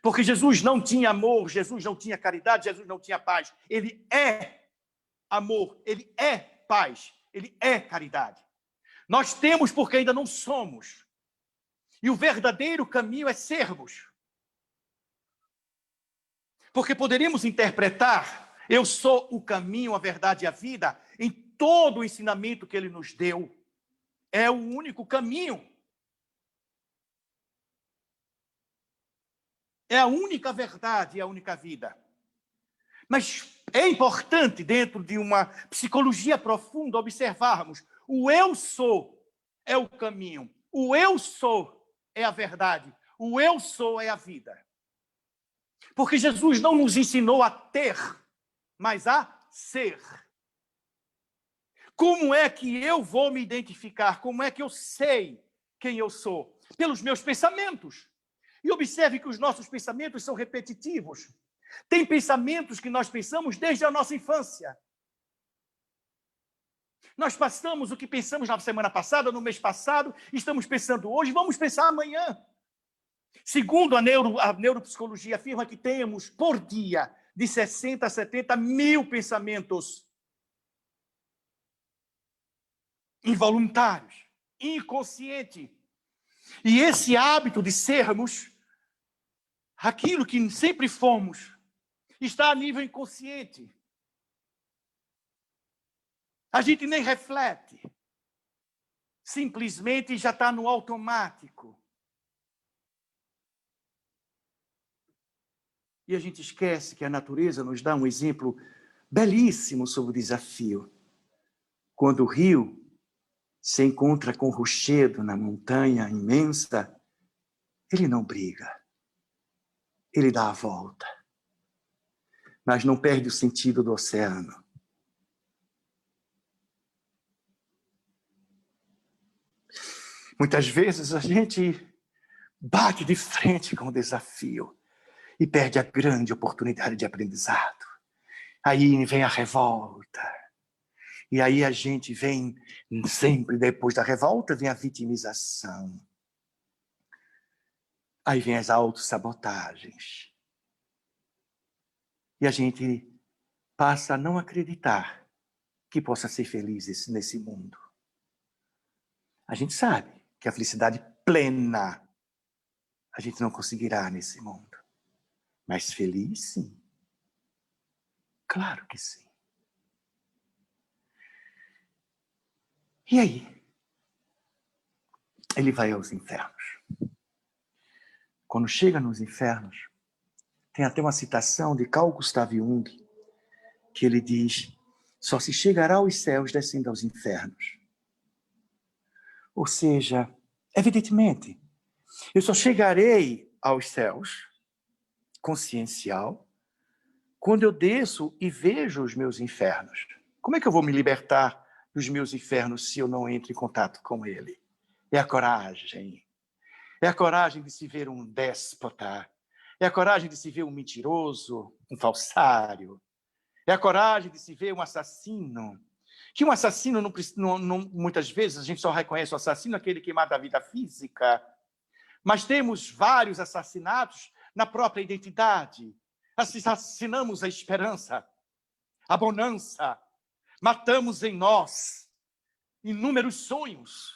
Speaker 3: Porque Jesus não tinha amor, Jesus não tinha caridade, Jesus não tinha paz. Ele é amor, ele é paz, ele é caridade. Nós temos porque ainda não somos. E o verdadeiro caminho é sermos. Porque poderíamos interpretar: eu sou o caminho, a verdade e a vida, em todo o ensinamento que ele nos deu. É o único caminho. É a única verdade e a única vida. Mas é importante, dentro de uma psicologia profunda, observarmos: o eu sou é o caminho, o eu sou é a verdade, o eu sou é a vida. Porque Jesus não nos ensinou a ter, mas a ser. Como é que eu vou me identificar? Como é que eu sei quem eu sou? Pelos meus pensamentos. E observe que os nossos pensamentos são repetitivos. Tem pensamentos que nós pensamos desde a nossa infância. Nós passamos o que pensamos na semana passada, no mês passado, estamos pensando hoje, vamos pensar amanhã. Segundo a neuropsicologia, afirma que temos por dia de 60 a 70 mil pensamentos involuntários, inconsciente. E esse hábito de sermos aquilo que sempre fomos está a nível inconsciente. A gente nem reflete. Simplesmente já está no automático. E a gente esquece que a natureza nos dá um exemplo belíssimo sobre o desafio. Quando o rio se encontra com o rochedo na montanha imensa, ele não briga. Ele dá a volta. Mas não perde o sentido do oceano. Muitas vezes a gente bate de frente com o desafio e perde a grande oportunidade de aprendizado. Aí vem a revolta. E aí a gente vem, sempre depois da revolta, vem a vitimização. Aí vem as autossabotagens. E a gente passa a não acreditar que possa ser feliz nesse mundo. A gente sabe que a felicidade plena a gente não conseguirá nesse mundo. Mas feliz, sim. Claro que sim. E aí? Ele vai aos infernos. Quando chega nos infernos, tem até uma citação de Carl Gustav Jung, que ele diz: só se chegará aos céus descendo aos infernos. Ou seja, evidentemente, eu só chegarei aos céus, consciencial, quando eu desço e vejo os meus infernos. Como é que eu vou me libertar dos meus infernos se eu não entro em contato com ele? É a coragem. É a coragem de se ver um déspota. É a coragem de se ver um mentiroso, um falsário. É a coragem de se ver um assassino. Que um assassino, muitas vezes, a gente só reconhece o assassino, aquele que mata a vida física. Mas temos vários assassinatos na própria identidade. Assassinamos a esperança, a bonança. Matamos em nós inúmeros sonhos.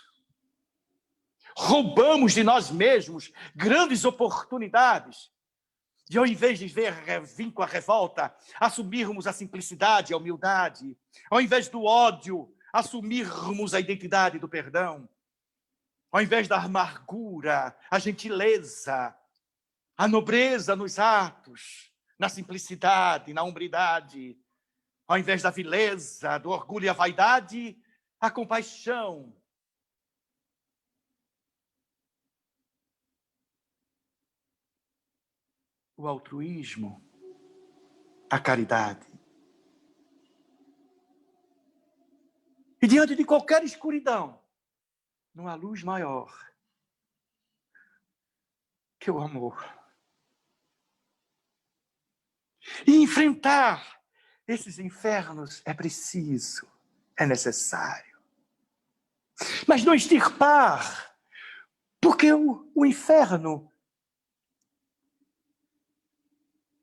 Speaker 3: Roubamos de nós mesmos grandes oportunidades. E ao invés de vir com a revolta, assumirmos a simplicidade, a humildade. Ao invés do ódio, assumirmos a identidade do perdão. Ao invés da amargura, a gentileza, a nobreza nos atos, na simplicidade, na hombridade. Ao invés da vileza, do orgulho e a vaidade, a compaixão. O altruísmo, a caridade. E diante de qualquer escuridão, não há luz maior que o amor. E enfrentar esses infernos é preciso, é necessário. Mas não extirpar, porque o inferno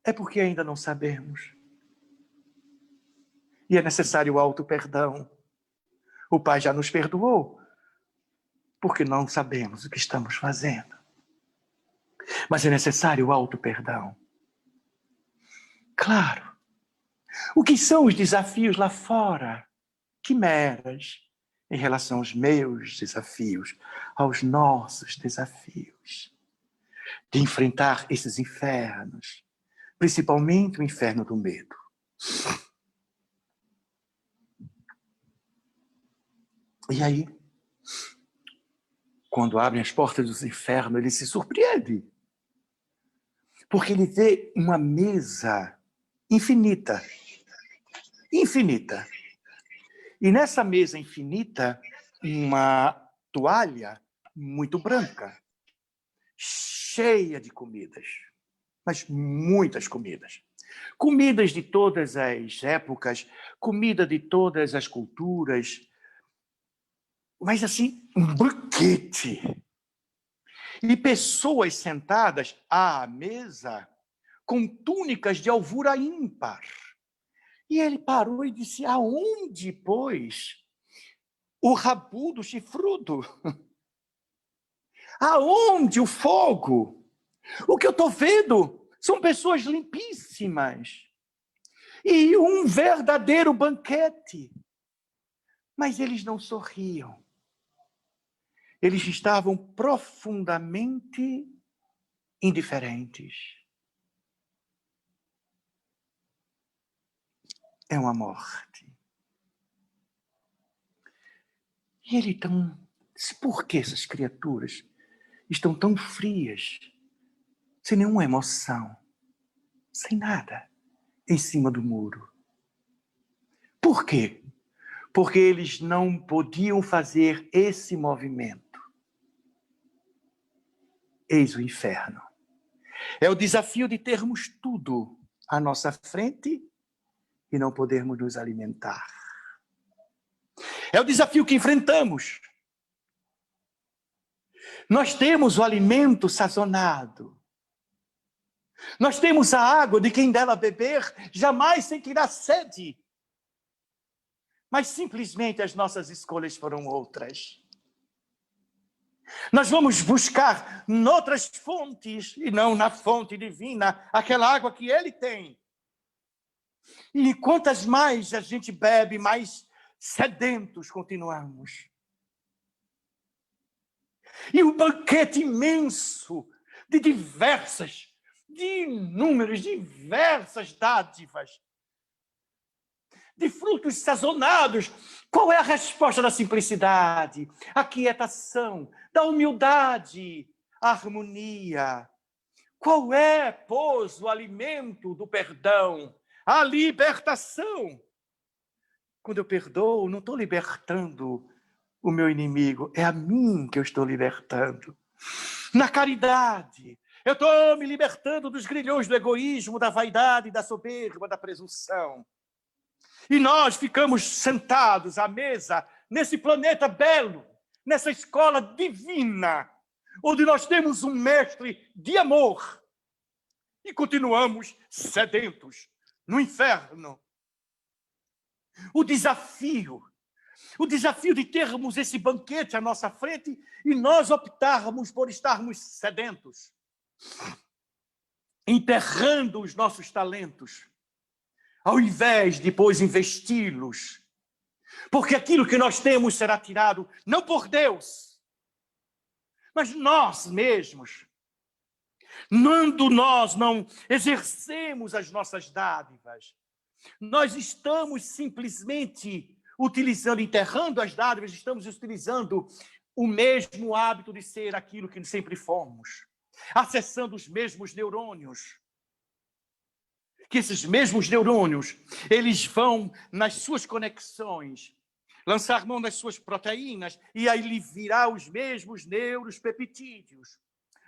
Speaker 3: é porque ainda não sabemos. E é necessário o auto-perdão. O Pai já nos perdoou, porque não sabemos o que estamos fazendo. Mas é necessário o auto-perdão. Claro. O que são os desafios lá fora? Quimeras em relação aos meus desafios, aos nossos desafios. De enfrentar esses infernos. Principalmente o inferno do medo. E aí, quando abrem as portas dos infernos, ele se surpreende. Porque ele vê uma mesa infinita. Infinita. E nessa mesa infinita, uma toalha muito branca, cheia de comidas. Mas muitas comidas. Comidas de todas as épocas, comida de todas as culturas. Mas assim, um banquete. E pessoas sentadas à mesa com túnicas de alvura ímpar. E ele parou e disse: aonde, pois, o rabudo chifrudo? Aonde o fogo? O que eu estou vendo são pessoas limpíssimas. E um verdadeiro banquete. Mas eles não sorriam. Eles estavam profundamente indiferentes. É uma morte. E ele então disse: por que essas criaturas estão tão frias, sem nenhuma emoção, sem nada, em cima do muro? Por quê? Porque eles não podiam fazer esse movimento. Eis o inferno. É o desafio de termos tudo à nossa frente e não podermos nos alimentar. É o desafio que enfrentamos. Nós temos o alimento sazonado. Nós temos a água de quem dela beber jamais sentirá sede. Mas simplesmente as nossas escolhas foram outras. Nós vamos buscar noutras fontes e não na fonte divina, aquela água que ele tem. E quantas mais a gente bebe, mais sedentos continuamos. E um banquete imenso de inúmeras, diversas dádivas, de frutos sazonados. Qual é a resposta da simplicidade? A quietação, da humildade, a harmonia. Qual é, pois, o alimento do perdão? A libertação. Quando eu perdoo, não estou libertando o meu inimigo, é a mim que eu estou libertando. Na caridade, eu estou me libertando dos grilhões do egoísmo, da vaidade, da soberba, da presunção. E nós ficamos sentados à mesa, nesse planeta belo, nessa escola divina, onde nós temos um mestre de amor, e continuamos sedentos no inferno. O desafio de termos esse banquete à nossa frente e nós optarmos por estarmos sedentos, enterrando os nossos talentos, ao invés de depois investi-los. Porque aquilo que nós temos será tirado não por Deus, mas nós mesmos. Quando nós não exercemos as nossas dádivas, nós estamos simplesmente utilizando, enterrando as dádivas, estamos utilizando o mesmo hábito de ser aquilo que sempre fomos, acessando os mesmos neurônios. Que esses mesmos neurônios, eles vão nas suas conexões, lançar mão das suas proteínas, e aí lhe virá os mesmos neuropeptídeos,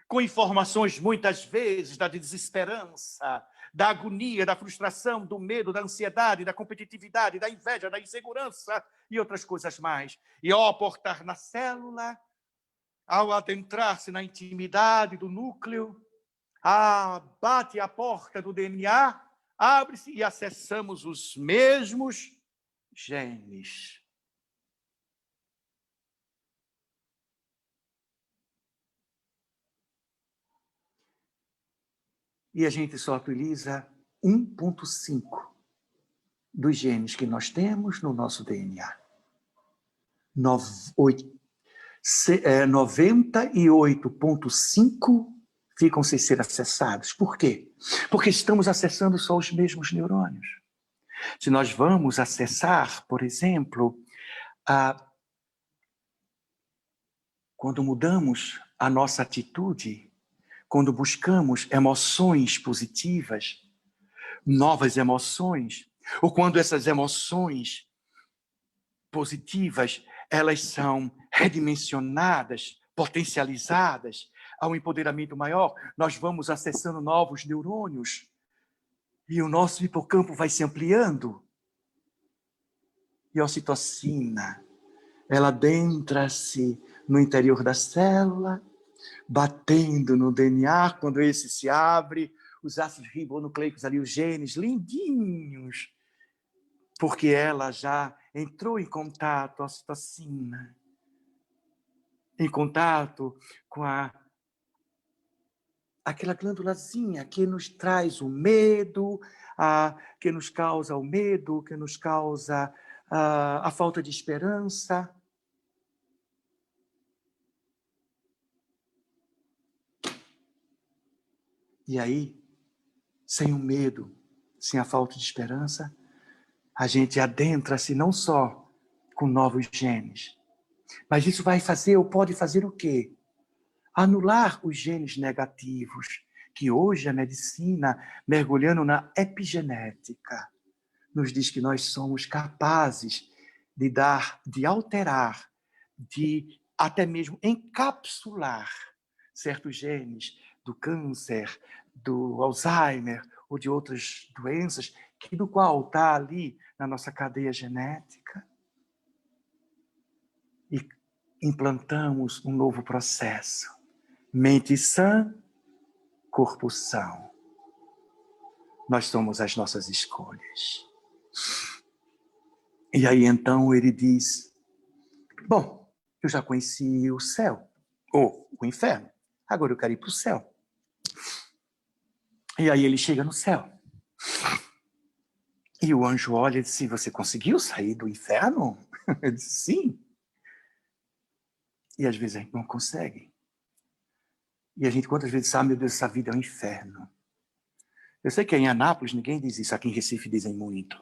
Speaker 3: com informações muitas vezes da desesperança, da agonia, da frustração, do medo, da ansiedade, da competitividade, da inveja, da insegurança e outras coisas mais. E ao aportar na célula, ao adentrar-se na intimidade do núcleo, bate a porta do DNA, abre-se e acessamos os mesmos genes. E a gente só utiliza 1,5 dos genes que nós temos no nosso DNA. 98,5 ficam sem ser acessados. Por quê? Porque estamos acessando só os mesmos neurônios. Se nós vamos acessar, por exemplo, quando mudamos a nossa atitude, quando buscamos emoções positivas, novas emoções, ou quando essas emoções positivas, elas são redimensionadas, potencializadas ao empoderamento maior, nós vamos acessando novos neurônios e o nosso hipocampo vai se ampliando. E a ocitocina, ela adentra-se no interior da célula, batendo no DNA, quando esse se abre, os ácidos ribonucleicos ali, os genes lindinhos, porque ela já entrou em contato, a ocitocina, em contato com aquela glândulazinha que nos traz o medo, que nos causa o medo, que nos causa a falta de esperança. E aí, sem o medo, sem a falta de esperança, a gente adentra-se não só com novos genes, mas isso vai fazer, ou pode fazer o quê? Anular os genes negativos, que hoje a medicina, mergulhando na epigenética, nos diz que nós somos capazes de alterar, de até mesmo encapsular certos genes do câncer, do Alzheimer ou de outras doenças, que do qual está ali na nossa cadeia genética. E implantamos um novo processo. Mente sã, corpo são. Nós somos as nossas escolhas. E aí então ele diz, bom, eu já conheci o céu, ou o inferno, agora eu quero ir para o céu. E aí ele chega no céu. E o anjo olha e diz, você conseguiu sair do inferno? Ele diz, sim. E às vezes a gente não consegue. E a gente quantas vezes sabe, meu Deus, essa vida é um inferno. Eu sei que em Anápolis ninguém diz isso, aqui em Recife dizem muito.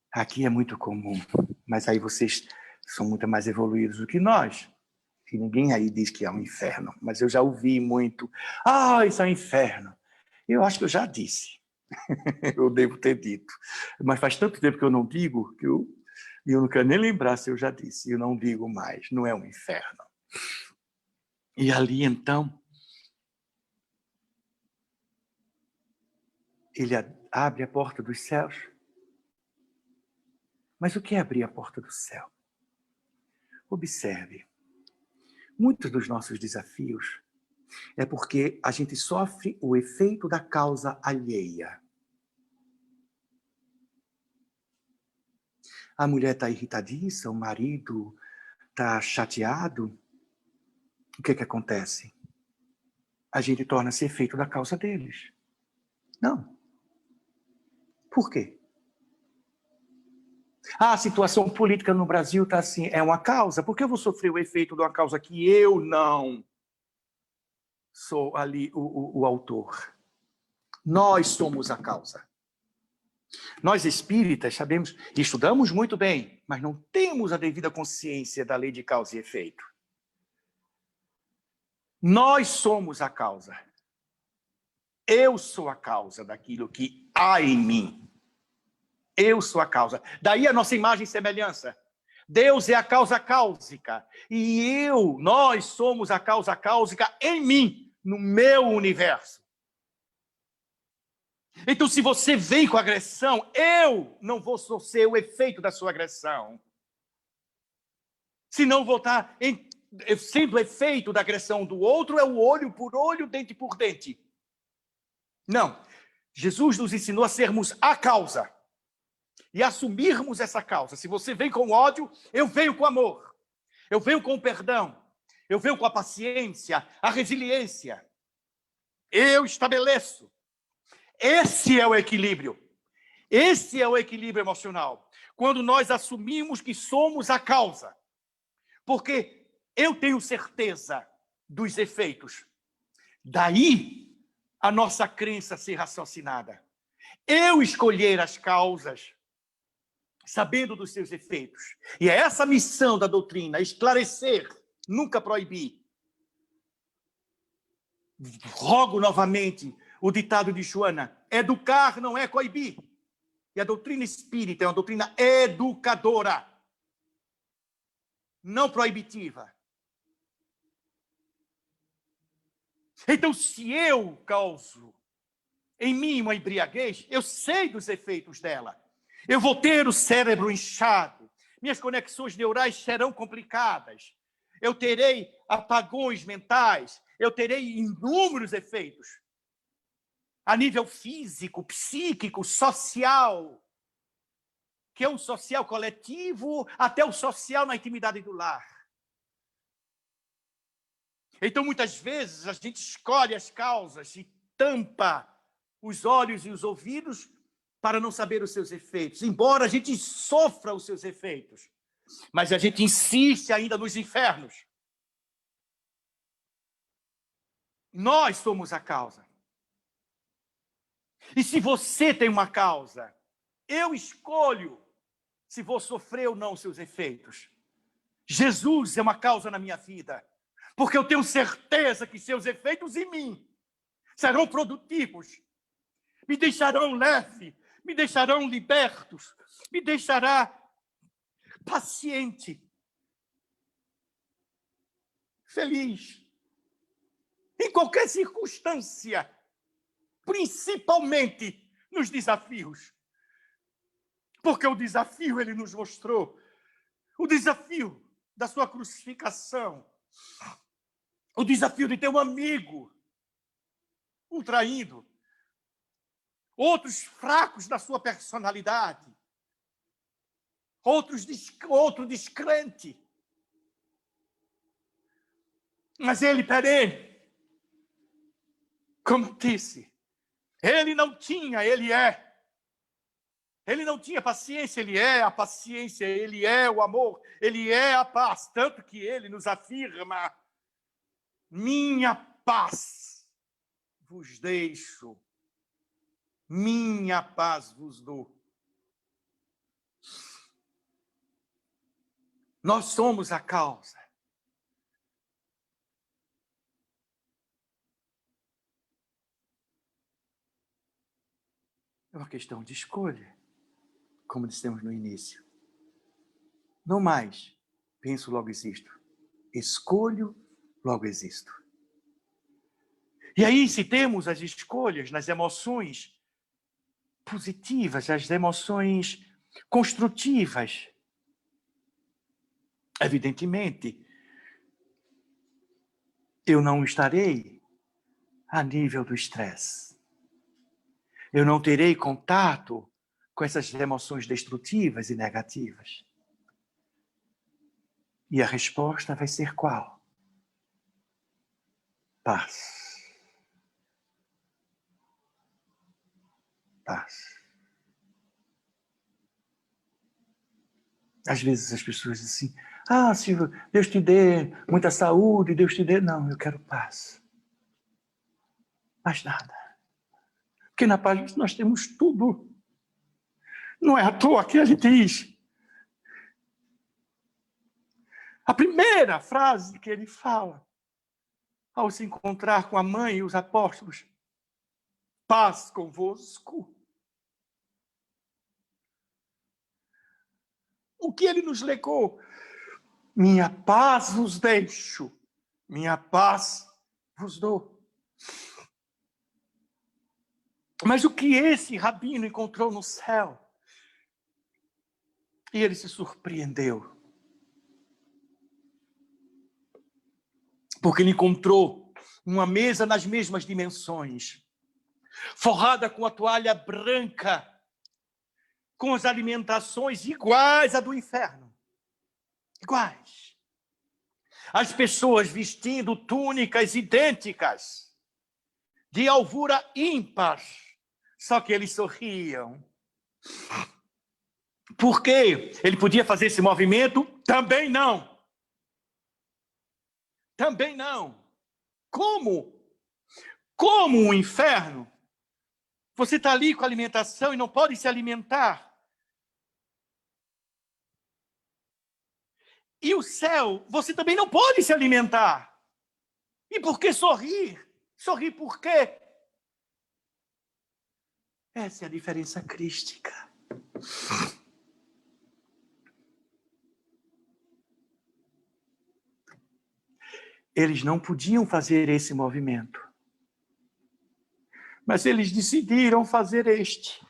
Speaker 3: Aqui é muito comum, mas aí vocês são muito mais evoluídos do que nós. E ninguém aí diz que é um inferno, mas eu já ouvi muito, isso é um inferno. Eu acho que eu já disse, eu devo ter dito, mas faz tanto tempo que eu não digo, que eu não quero nem lembrar se eu já disse, eu não digo mais, não é um inferno. E ali então, ele abre a porta dos céus. Mas o que é abrir a porta do céu? Observe, muitos dos nossos desafios é porque a gente sofre o efeito da causa alheia. A mulher está irritadiça, o marido está chateado. O que acontece? A gente torna-se efeito da causa deles. Não. Por quê? A situação política no Brasil está assim, é uma causa. Por que eu vou sofrer o efeito de uma causa que eu não sou ali o autor? Nós somos a causa. Nós espíritas sabemos, estudamos muito bem, mas não temos a devida consciência da lei de causa e efeito. Nós somos a causa. Eu sou a causa daquilo que há em mim. Eu sou a causa. Daí a nossa imagem e semelhança. Deus é a causa cáusica. E nós somos a causa cáusica em mim, no meu universo. Então, se você vem com agressão, eu não vou ser o efeito da sua agressão. Se não vou estar sendo efeito da agressão do outro, é o olho por olho, dente por dente. Não. Jesus nos ensinou a sermos a causa. E assumirmos essa causa. Se você vem com ódio, eu venho com amor. Eu venho com o perdão. Eu venho com a paciência, a resiliência. Eu estabeleço. Esse é o equilíbrio. Esse é o equilíbrio emocional. Quando nós assumimos que somos a causa. Porque eu tenho certeza dos efeitos. Daí a nossa crença ser raciocinada. Eu escolher as causas, sabendo dos seus efeitos. E é essa a missão da doutrina, esclarecer, nunca proibir. Rogo novamente o ditado de Joana, educar não é coibir. E a doutrina espírita é uma doutrina educadora, não proibitiva. Então, se eu causo em mim uma embriaguez, eu sei dos efeitos dela. Eu vou ter o cérebro inchado, minhas conexões neurais serão complicadas, eu terei apagões mentais, eu terei inúmeros efeitos. A nível físico, psíquico, social, que é um social coletivo, até o social na intimidade do lar. Então, muitas vezes, a gente escolhe as causas e tampa os olhos e os ouvidos para não saber os seus efeitos, embora a gente sofra os seus efeitos, mas a gente insiste ainda nos infernos. Nós somos a causa. E se você tem uma causa, eu escolho se vou sofrer ou não os seus efeitos. Jesus é uma causa na minha vida, porque eu tenho certeza que seus efeitos em mim serão produtivos, me deixarão leve, me deixarão libertos, me deixará paciente, feliz, em qualquer circunstância, principalmente nos desafios. Porque o desafio ele nos mostrou, o desafio da sua crucificação, o desafio de ter um amigo, um traído, outros fracos da sua personalidade, outro descrente. Mas ele, perene, como disse, ele não tinha, ele é. Ele não tinha paciência, ele é a paciência, ele é o amor, ele é a paz. Tanto que ele nos afirma: minha paz vos deixo, minha paz vos dou. Nós somos a causa. É uma questão de escolha, como dissemos no início. Não mais penso, logo existo. Escolho, logo existo. E aí, se temos as escolhas nas emoções positivas, as emoções construtivas, evidentemente, eu não estarei a nível do estresse. Eu não terei contato com essas emoções destrutivas e negativas. E a resposta vai ser qual? Paz. Paz. Às vezes as pessoas dizem assim: Silvio, Deus te dê muita saúde, Deus te dê... Não, eu quero paz. Mais nada. Porque na paz nós temos tudo. Não é à toa que ele diz. A primeira frase que ele fala, ao se encontrar com a mãe e os apóstolos: paz convosco. O que ele nos legou? Minha paz vos deixo, minha paz vos dou. Mas o que esse rabino encontrou no céu? E ele se surpreendeu. Porque ele encontrou uma mesa nas mesmas dimensões, forrada com a toalha branca, com as alimentações iguais à do inferno. Iguais. As pessoas vestindo túnicas idênticas, de alvura ímpar, só que eles sorriam. Por quê? Ele podia fazer esse movimento? Também não. Também não. Como? Como o inferno? Você está ali com a alimentação e não pode se alimentar. E o céu, você também não pode se alimentar. E por que sorrir? Sorrir por quê? Essa é a diferença crística. Eles não podiam fazer esse movimento. Mas eles decidiram fazer este.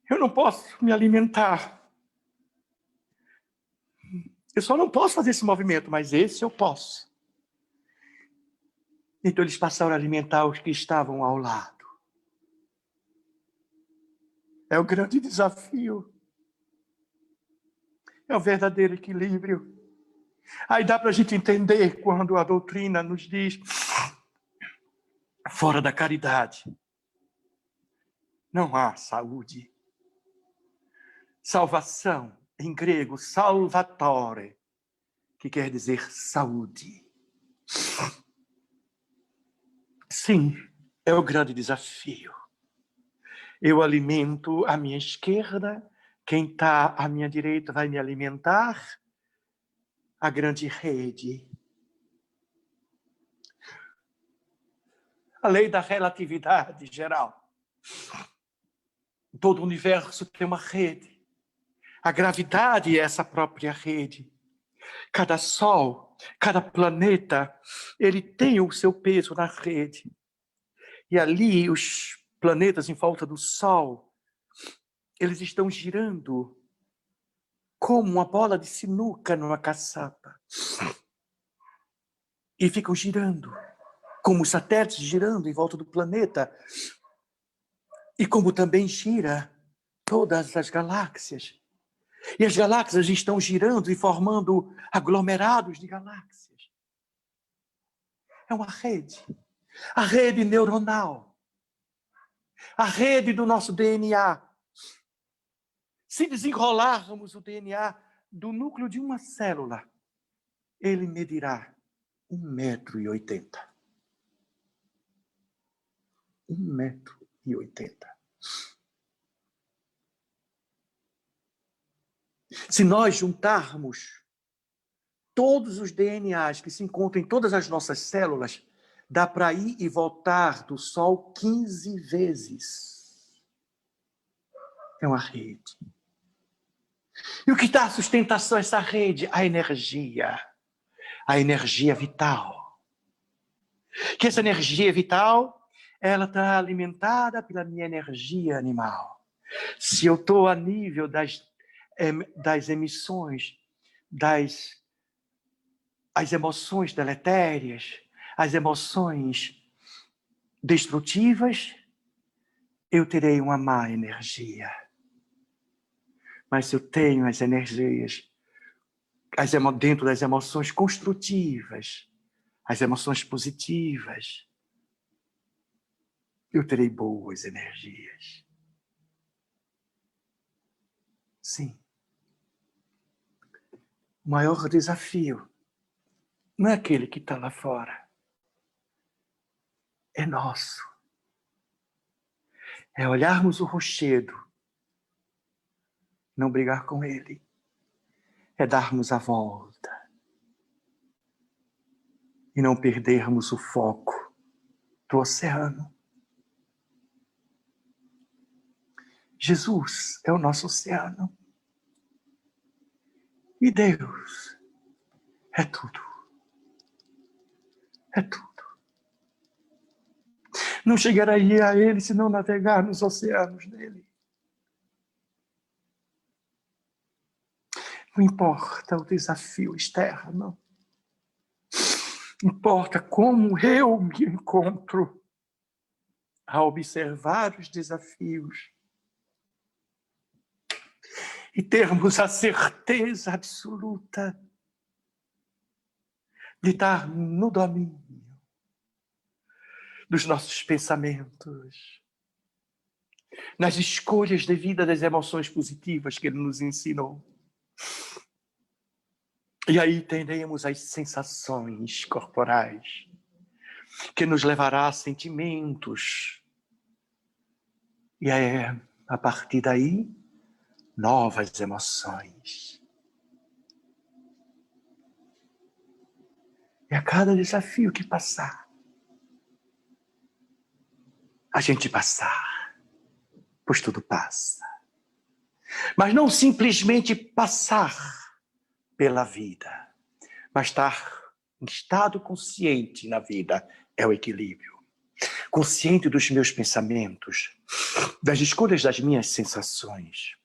Speaker 3: Eu não posso me alimentar. Eu só não posso fazer esse movimento, mas esse eu posso. Então eles passaram a alimentar os que estavam ao lado. É o grande desafio. É o verdadeiro equilíbrio. Aí dá para a gente entender quando a doutrina nos diz: fora da caridade não há saúde. Salvação, em grego, salvatore, que quer dizer saúde. Sim, é o grande desafio. Eu alimento a minha esquerda, quem está à minha direita vai me alimentar. A grande rede. A lei da relatividade geral. Todo o universo tem uma rede. A gravidade é essa própria rede. Cada sol, cada planeta, ele tem o seu peso na rede. E ali os planetas em volta do Sol, eles estão girando como uma bola de sinuca numa caçapa. E ficam girando, como os satélites girando em volta do planeta. E como também gira todas as galáxias. E as galáxias estão girando e formando aglomerados de galáxias. É uma rede. A rede neuronal. a rede do nosso DNA. Se desenrolarmos o DNA do núcleo de uma célula, ele medirá 1,80 m. 1,80 m. Se nós juntarmos todos os DNAs que se encontram em todas as nossas células, dá para ir e voltar do Sol 15 vezes. É uma rede. E o que dá sustentação a essa rede? A energia vital. Que essa energia vital, ela está alimentada pela minha energia animal. Se eu estou a nível das emissões, as emoções deletérias, as emoções destrutivas, eu terei uma má energia. Mas se eu tenho as energias, dentro das emoções construtivas, as emoções positivas, eu terei boas energias. Sim. O maior desafio não é aquele que está lá fora. É nosso. É olharmos o rochedo, não brigar com ele. É darmos a volta e não perdermos o foco do oceano. Jesus é o nosso oceano. E Deus é tudo. É tudo. Não chegarei a ele se não navegar nos oceanos dele. Não importa o desafio externo. Importa como eu me encontro a observar os desafios e termos a certeza absoluta de estar no domínio dos nossos pensamentos, nas escolhas de vida das emoções positivas que ele nos ensinou. E aí teremos as sensações corporais, que nos levará a sentimentos. E é, a partir daí, novas emoções. E a cada desafio que passar, a gente passar, pois tudo passa. Mas não simplesmente passar pela vida, mas estar em estado consciente na vida é o equilíbrio. Consciente dos meus pensamentos, das escolhas das minhas sensações.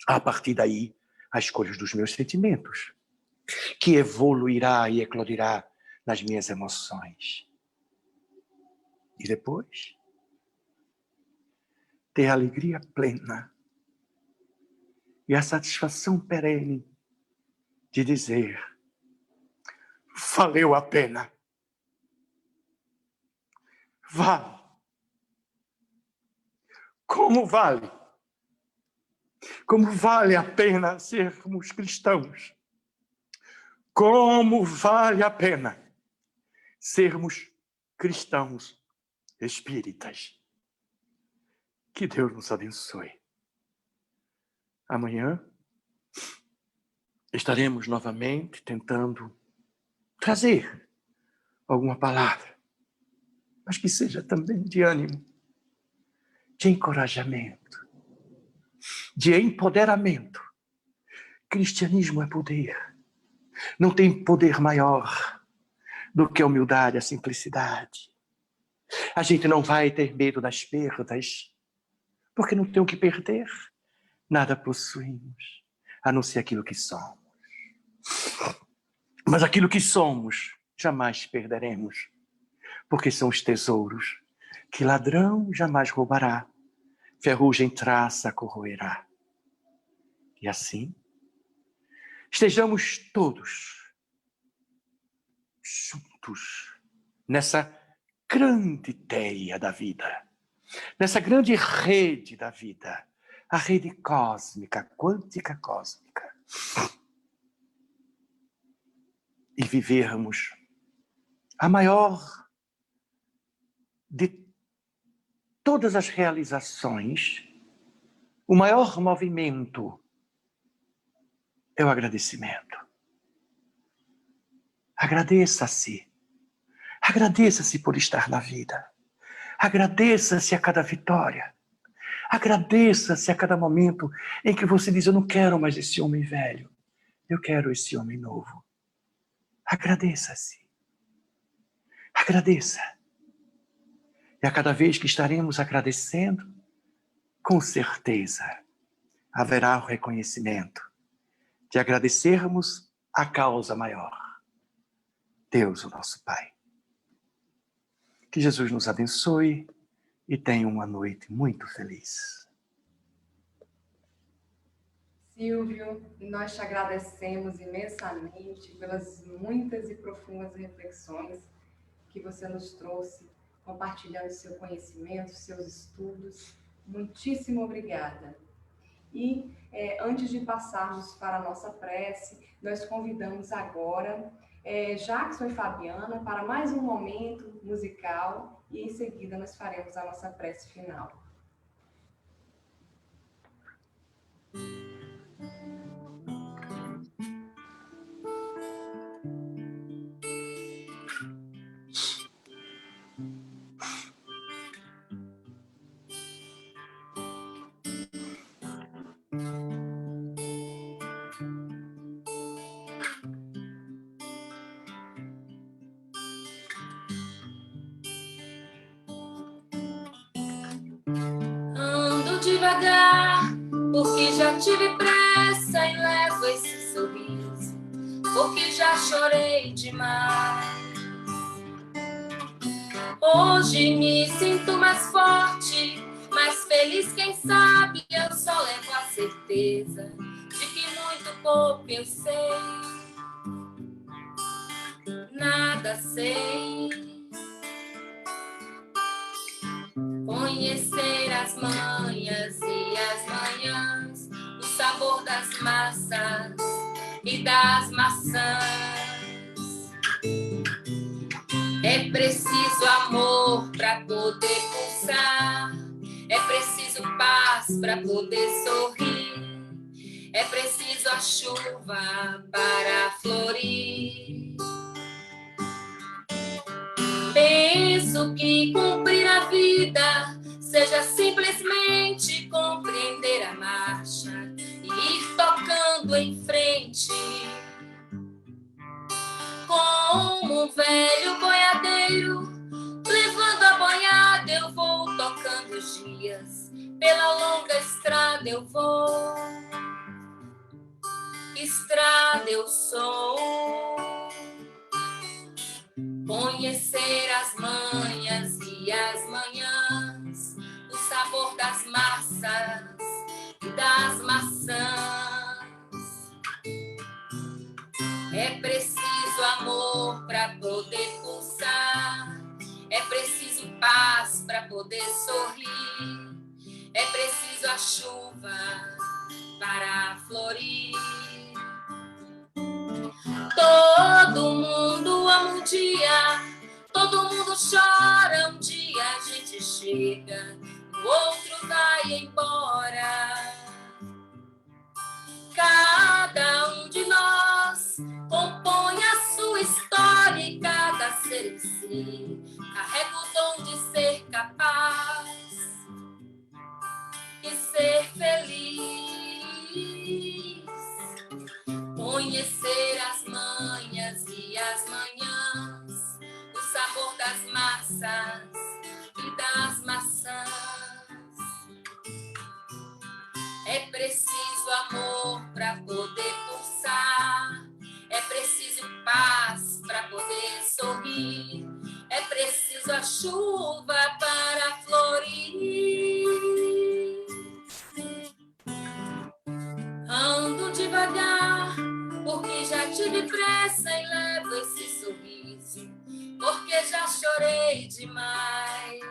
Speaker 3: A partir daí, as escolhas dos meus sentimentos, que evoluirá e eclodirá nas minhas emoções. E depois, ter a alegria plena e a satisfação perene de dizer: valeu a pena. Vale. Como vale? Como vale a pena sermos cristãos? Como vale a pena sermos cristãos espíritas? Que Deus nos abençoe. Amanhã estaremos novamente tentando trazer alguma palavra, mas que seja também de ânimo, de encorajamento, de empoderamento. Cristianismo é poder. Não tem poder maior do que a humildade, a simplicidade. A gente não vai ter medo das perdas, porque não tem o que perder. Nada possuímos, a não ser aquilo que somos. Mas aquilo que somos, jamais perderemos, porque são os tesouros que ladrão jamais roubará, ferrugem traça corroerá. E assim, estejamos todos juntos nessa grande ideia da vida, nessa grande rede da vida, a rede cósmica, quântica cósmica, e vivermos a maior de todas as realizações, o maior movimento é o agradecimento. Agradeça-se. Agradeça-se por estar na vida. Agradeça-se a cada vitória. Agradeça-se a cada momento em que você diz: eu não quero mais esse homem velho. Eu quero esse homem novo. Agradeça-se. Agradeça. E a cada vez que estaremos agradecendo, com certeza haverá o reconhecimento de agradecermos a causa maior. Deus, o nosso Pai. Que Jesus nos abençoe e tenha uma noite muito feliz.
Speaker 1: Silvio, nós te agradecemos imensamente pelas muitas e profundas reflexões que você nos trouxe, compartilhando seu conhecimento, seus estudos. Muitíssimo obrigada. E antes de passarmos para a nossa prece, nós convidamos agora Jackson e Fabiana para mais um momento musical e em seguida nós faremos a nossa prece final.
Speaker 2: Devagar, porque já tive pressa e levo esse sorriso, porque já chorei demais. Hoje me sinto mais forte, mais feliz, quem sabe eu só levo a certeza de que muito pouco eu sei, nada sei. Conhecer as manhas e as manhãs, o sabor das massas e das maçãs. É preciso amor para poder pulsar, é preciso paz para poder sorrir, é preciso a chuva para florir. Penso que cumprir a vida seja simplesmente compreender a marcha e ir tocando em frente. Como um velho boiadeiro, levando a boiada eu vou tocando os dias, pela longa estrada eu vou, estrada eu sou. Conhecer as manhas e as manhãs, o sabor das massas e das maçãs. É preciso amor para poder pulsar, é preciso paz para poder sorrir, é preciso a chuva para florir. Todo mundo ama um dia, todo mundo chora um dia, a gente chega, o outro vai embora. Cada um de nós compõe a sua história e cada ser em si carrega o dom de ser capaz e ser feliz. Conhecer as manhas e as manhãs, o sabor das massas e das maçãs. É preciso amor para poder pulsar, é preciso paz para poder sorrir, é preciso a chuva para florir. Ando devagar, porque já tive pressa e levo esse sorriso, porque já chorei demais.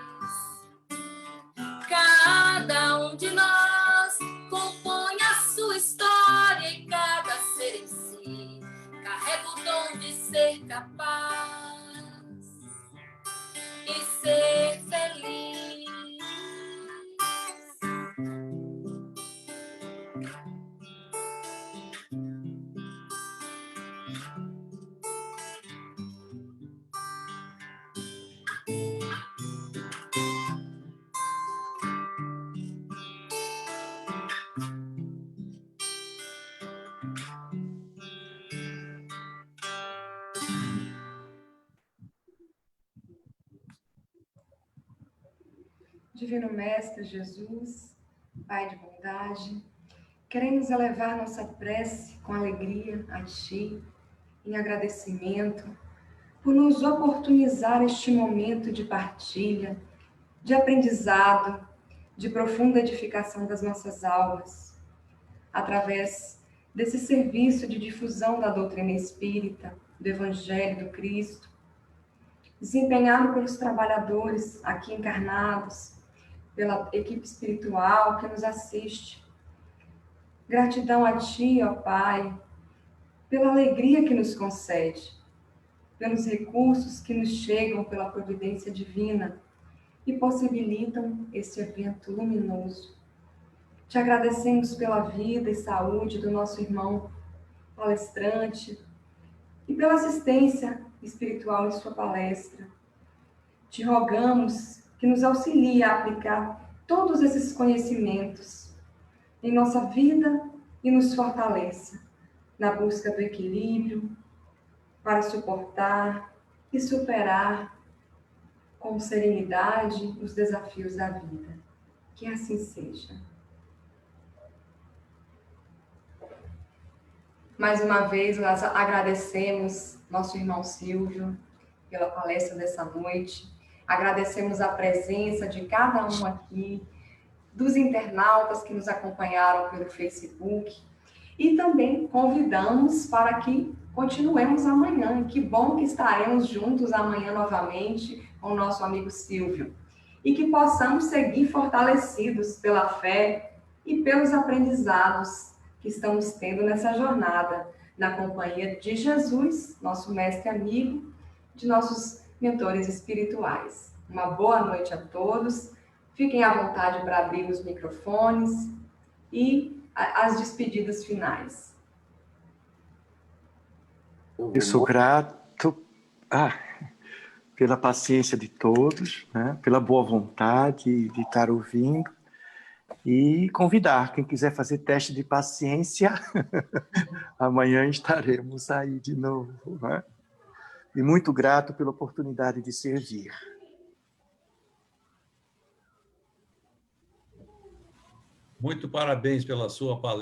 Speaker 2: ser capaz e ser feliz.
Speaker 1: Divino Mestre Jesus, Pai de bondade, queremos elevar nossa prece com alegria a Ti, em agradecimento, por nos oportunizar este momento de partilha, de aprendizado, de profunda edificação das nossas almas, através desse serviço de difusão da doutrina espírita, do Evangelho do Cristo, desempenhado pelos trabalhadores aqui encarnados, pela equipe espiritual que nos assiste. Gratidão a Ti, ó Pai, pela alegria que nos concede, pelos recursos que nos chegam pela providência divina e possibilitam esse evento luminoso. Te agradecemos pela vida e saúde do nosso irmão palestrante e pela assistência espiritual em sua palestra. Te rogamos que nos auxilie a aplicar todos esses conhecimentos em nossa vida e nos fortaleça na busca do equilíbrio para suportar e superar com serenidade os desafios da vida. Que assim seja. Mais uma vez, nós agradecemos nosso irmão Silvio pela palestra dessa noite. Agradecemos a presença de cada um aqui, dos internautas que nos acompanharam pelo Facebook. E também convidamos para que continuemos amanhã. Que bom que estaremos juntos amanhã novamente com o nosso amigo Silvio. E que possamos seguir fortalecidos pela fé e pelos aprendizados que estamos tendo nessa jornada, na companhia de Jesus, nosso mestre amigo, de nossos mentores espirituais. Uma boa noite a todos. Fiquem à vontade para abrir os microfones e as despedidas finais.
Speaker 3: Eu sou grato pela paciência de todos, né? Pela boa vontade de estar ouvindo e convidar quem quiser fazer teste de paciência, amanhã estaremos aí de novo, né? E muito grato pela oportunidade de servir.
Speaker 4: Muito parabéns pela sua palestra.